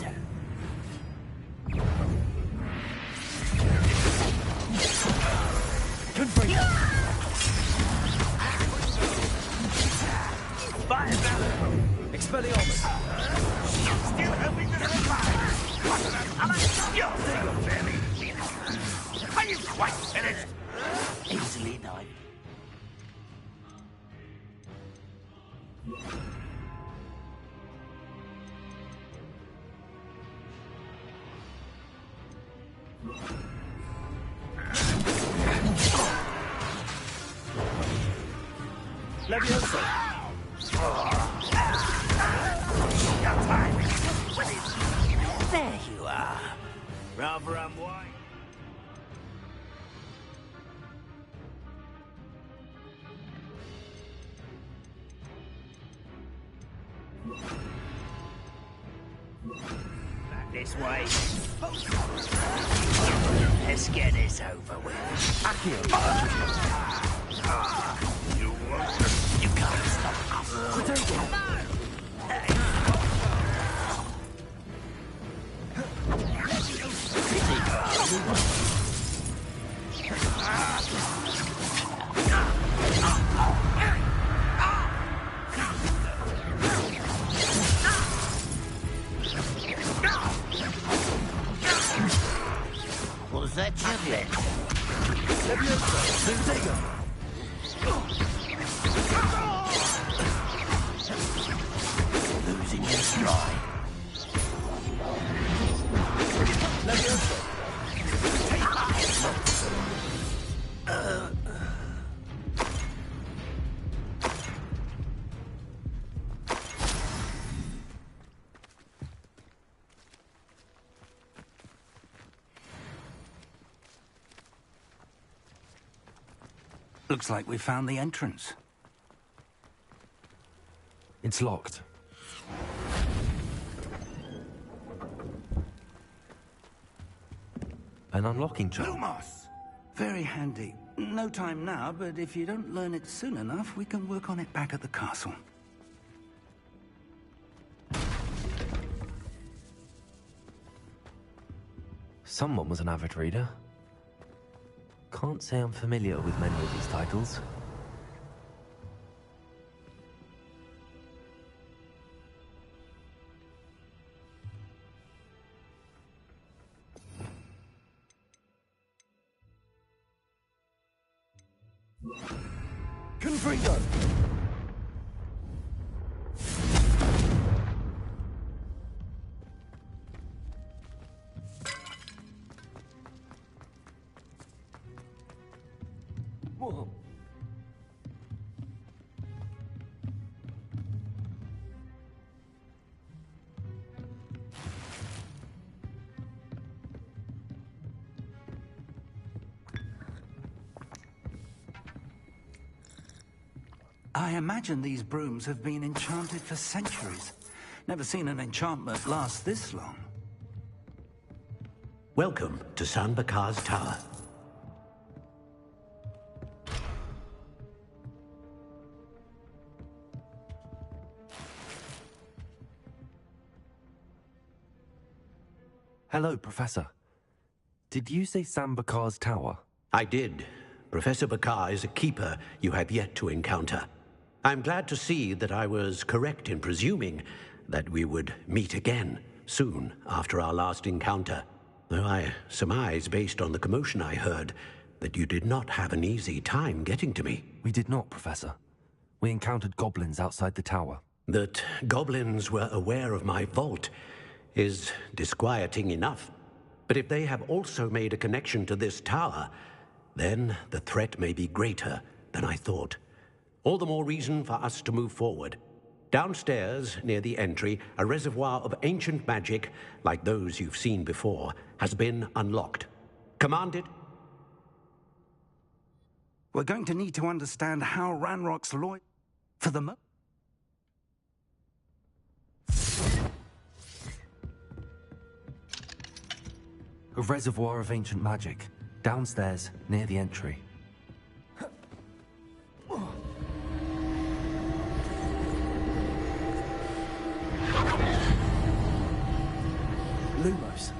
Expelliarmus! Still hoping to survive. What an unexpected. Are you quite finished? Easily done. Leviosa! There you are. Rather unwise. Back this way. Let's get this over with. You can't stop us. Was that champion? Losing your stride. Looks like we found the entrance. It's locked. An unlocking charm. Lumos! Very handy. No time now, but if you don't learn it soon enough, we can work on it back at the castle. Someone was an avid reader. Can't say I'm familiar with many of these titles. Confringo! Whoa. I imagine these brooms have been enchanted for centuries. Never seen an enchantment last this long. Welcome to San Bakar's Tower. Hello, Professor. Did you say Sam Bakar's tower? I did. Professor Bakar is a keeper you have yet to encounter. I'm glad to see that I was correct in presuming that we would meet again soon after our last encounter. Though I surmise, based on the commotion I heard, that you did not have an easy time getting to me. We did not, Professor. We encountered goblins outside the tower. That goblins were aware of my vault is disquieting enough. But if they have also made a connection to this tower, then the threat may be greater than I thought. All the more reason for us to move forward. Downstairs, near the entry, a reservoir of ancient magic, like those you've seen before, has been unlocked. Command it. We're going to need to understand how Ranrock's loyal for the A reservoir of ancient magic, downstairs, near the entry. Lumos.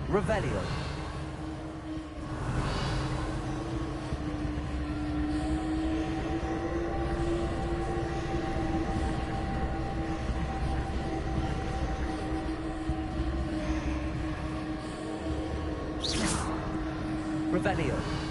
Revelio. Revelio.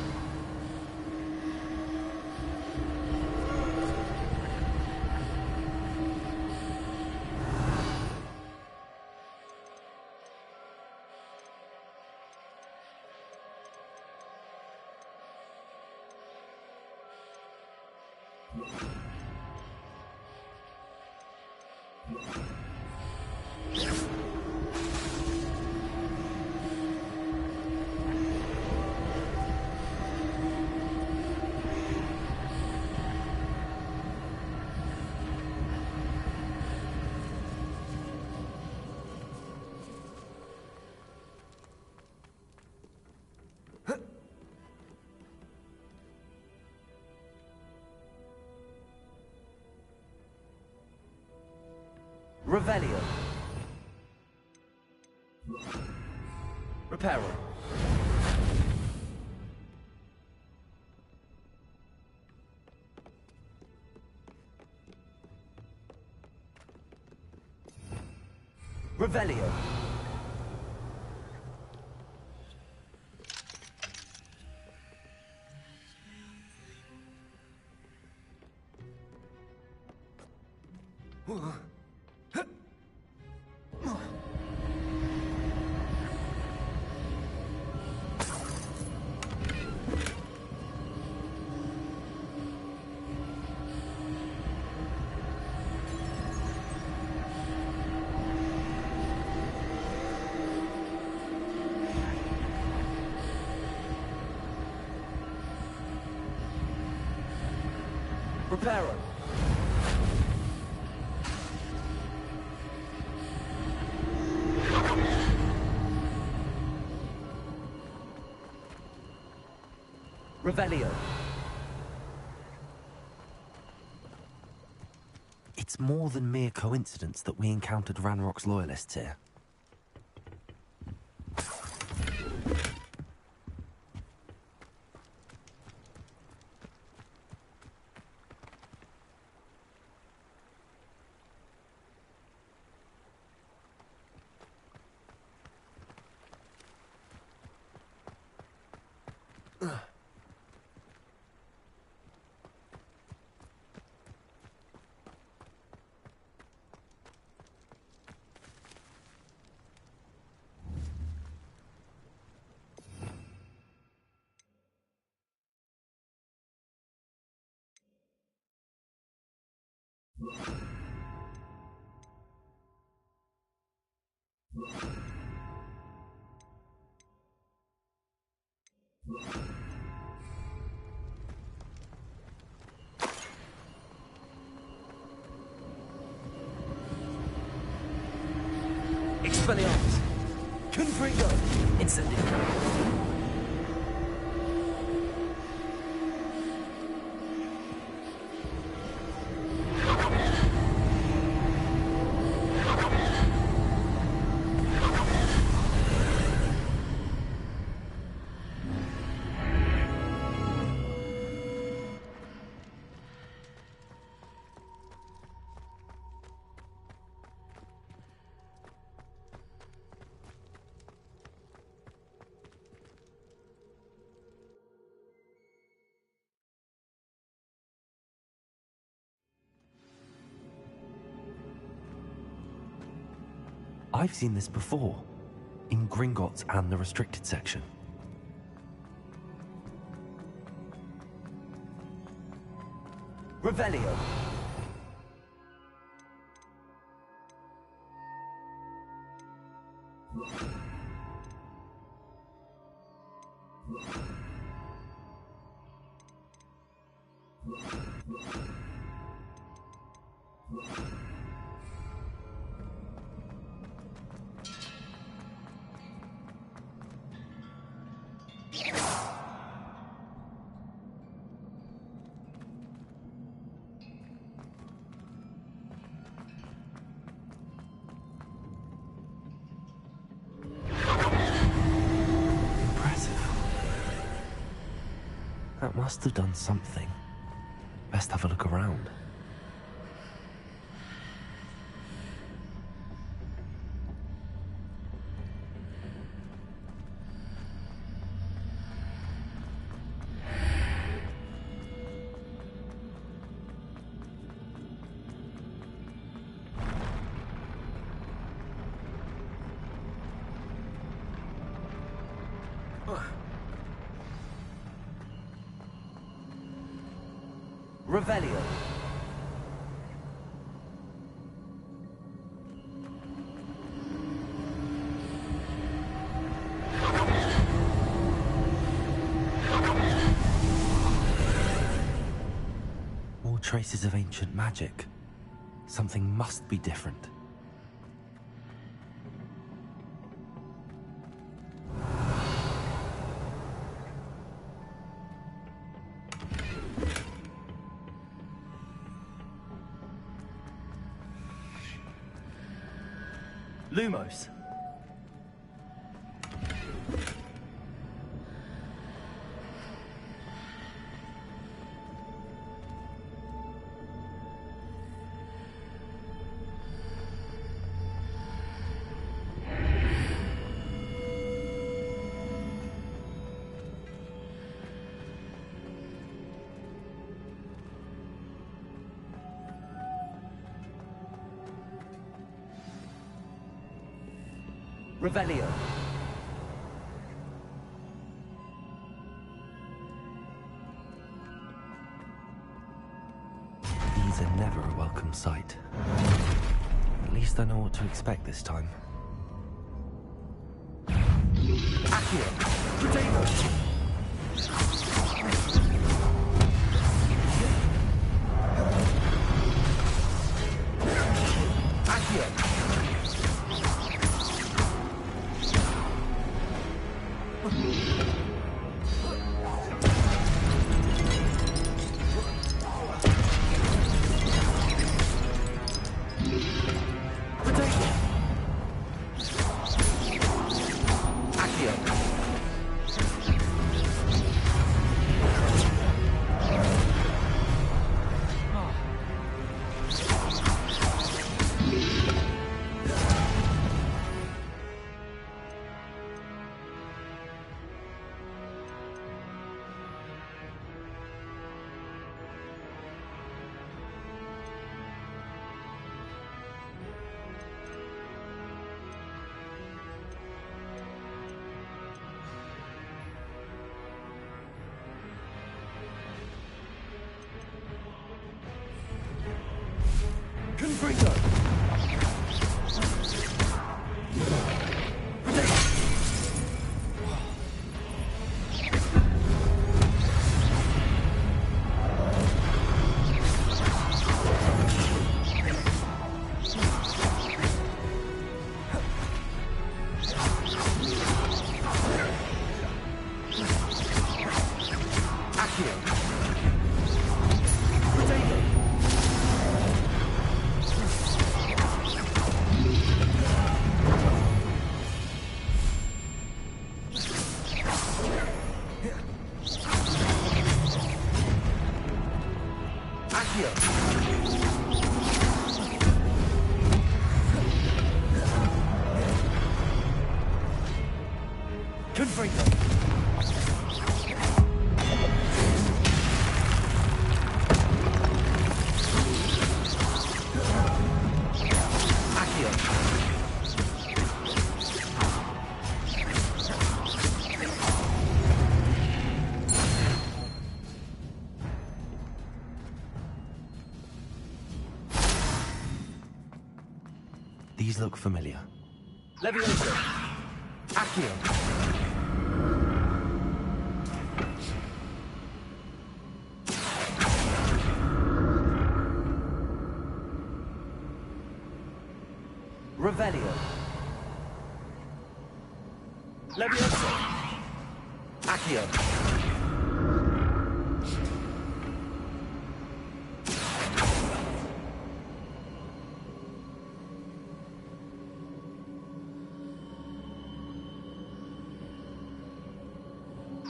Revelio. Reparo. Revelio. Reparo. Revelio. It's more than mere coincidence that we encountered Ranrock's loyalists here. Expelliarmus! Confringo! Incendio! I've seen this before, in Gringotts and the restricted section. Revelio! That must have done something. Best have a look around. Revelio! More traces of ancient magic. Something must be different. Lumos. Revelio. These are never a welcome sight. At least I know what to expect this time. Accio! Protego! Accio! Confringo! These look familiar. Leviosa! Accio! Revelio! Leviosa! Accio!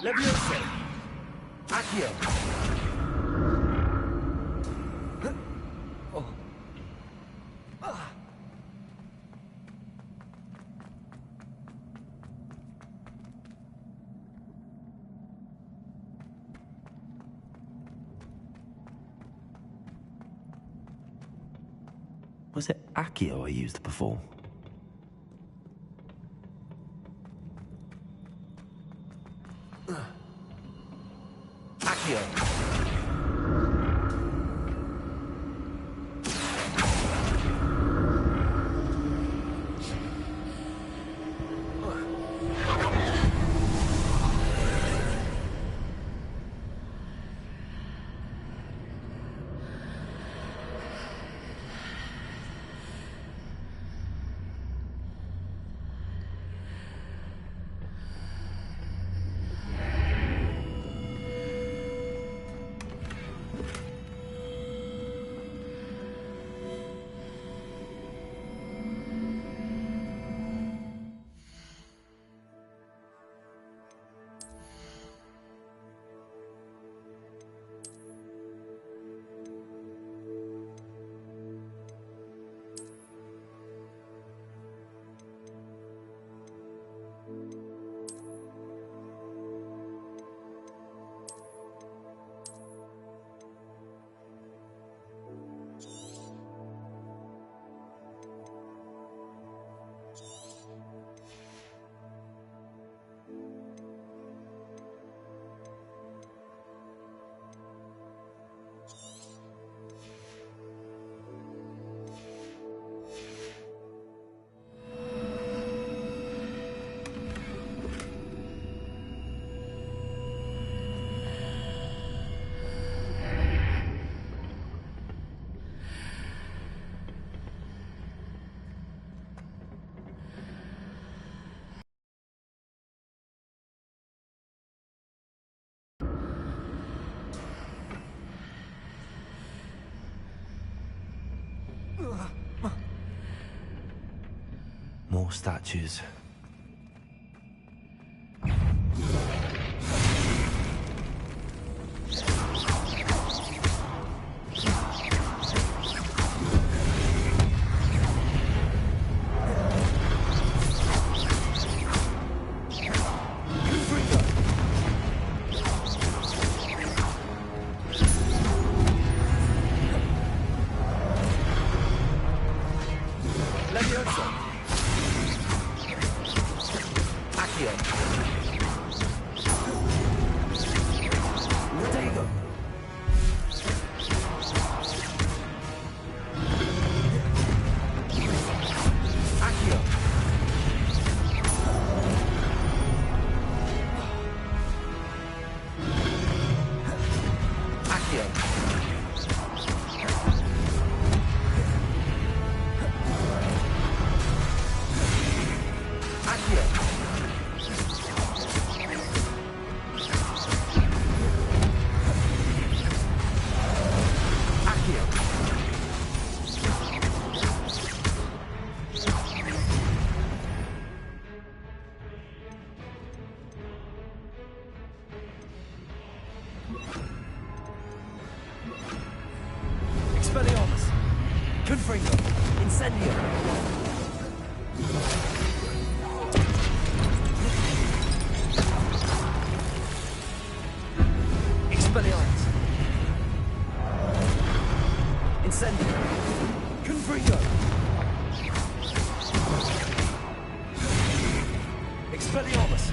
Leviosa! Accio! Oh. Ah. Was it Accio I used before? Accio! More statues. Confringo. Incendio. Expelliarmus. Incendio. Confringo. Expelliarmus.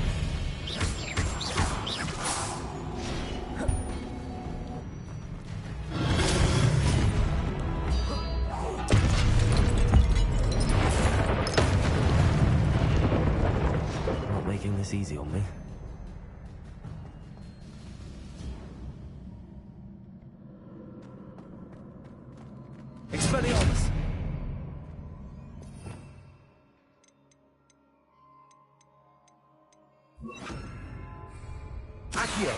Not making this easy on me. Expelliarmus. Accio.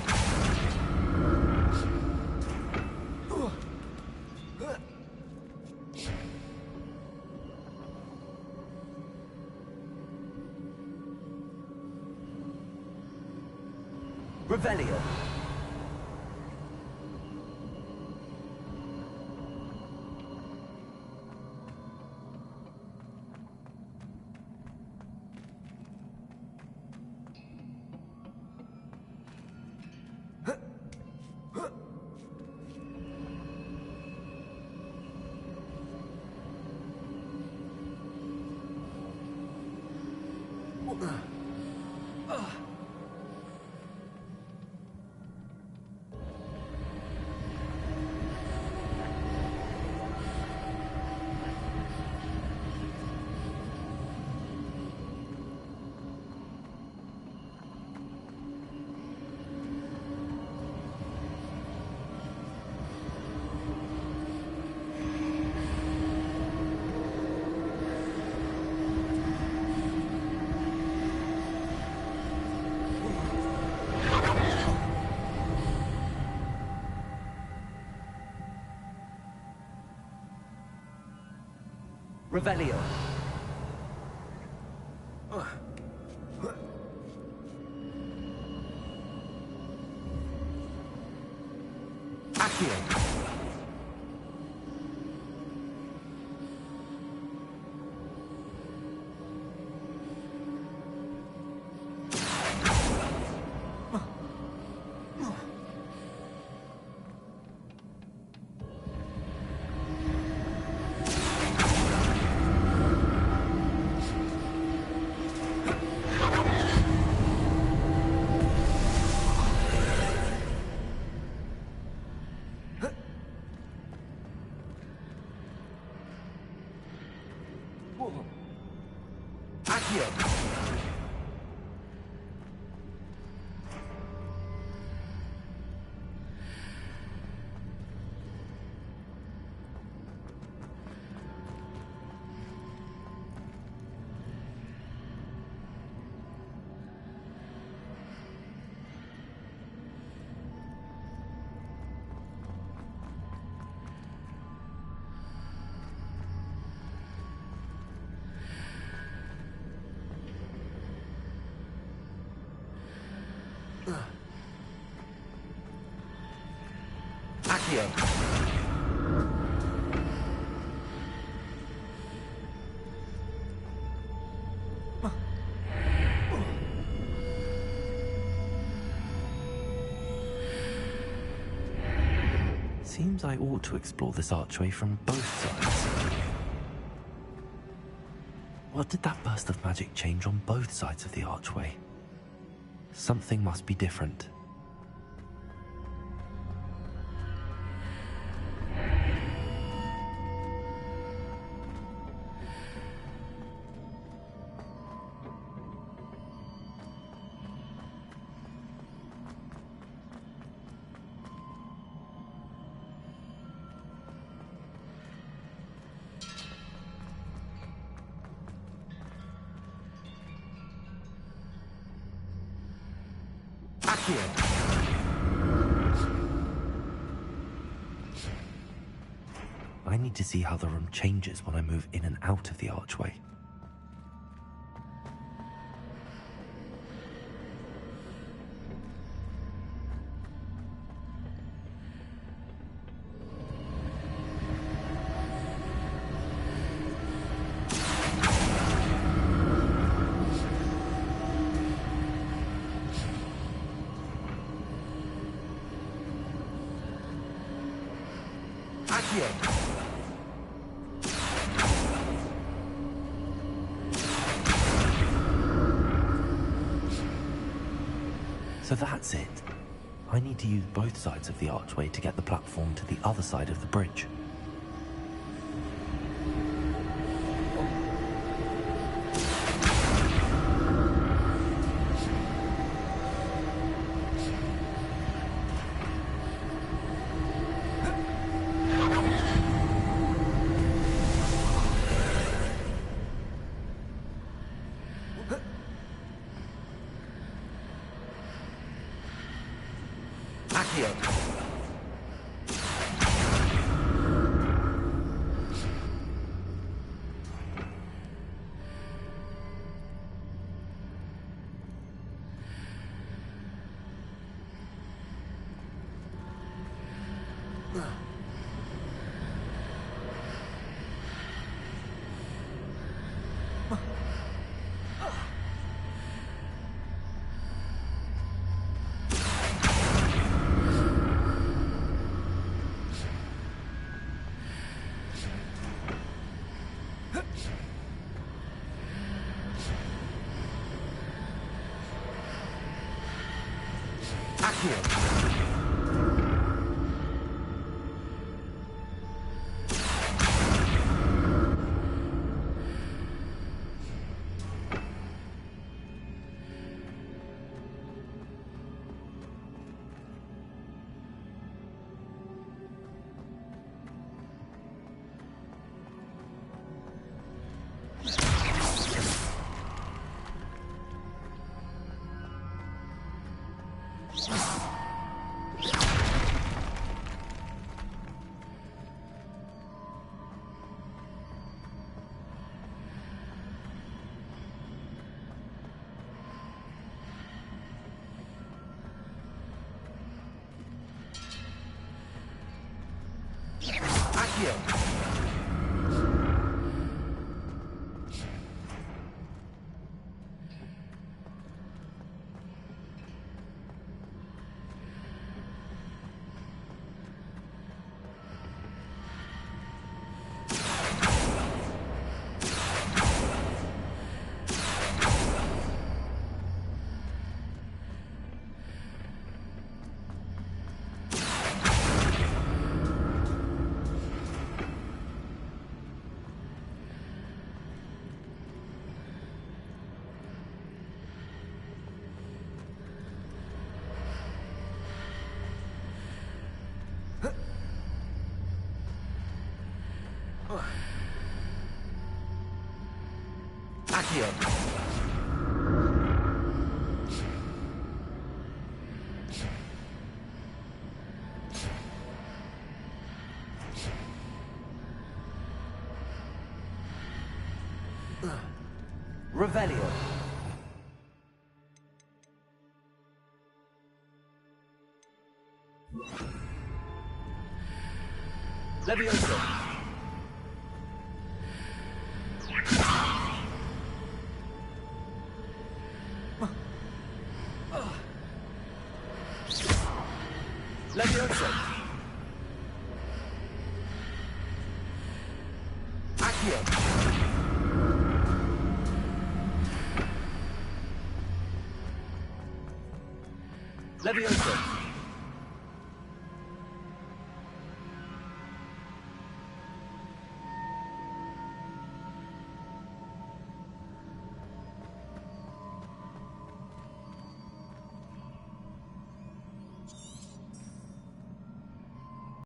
Revelio. Revelio. Accio. Accio. Accio. Seems I ought to explore this archway from both sides. What did that burst of magic change on both sides of the archway? Something must be different. I need to see how the room changes when I move in and out of the archway. Accio! So that's it. I need to use both sides of the archway to get the platform to the other side of the bridge. Accio! Revelio! Levioso! Levioso! Accio! Levioso!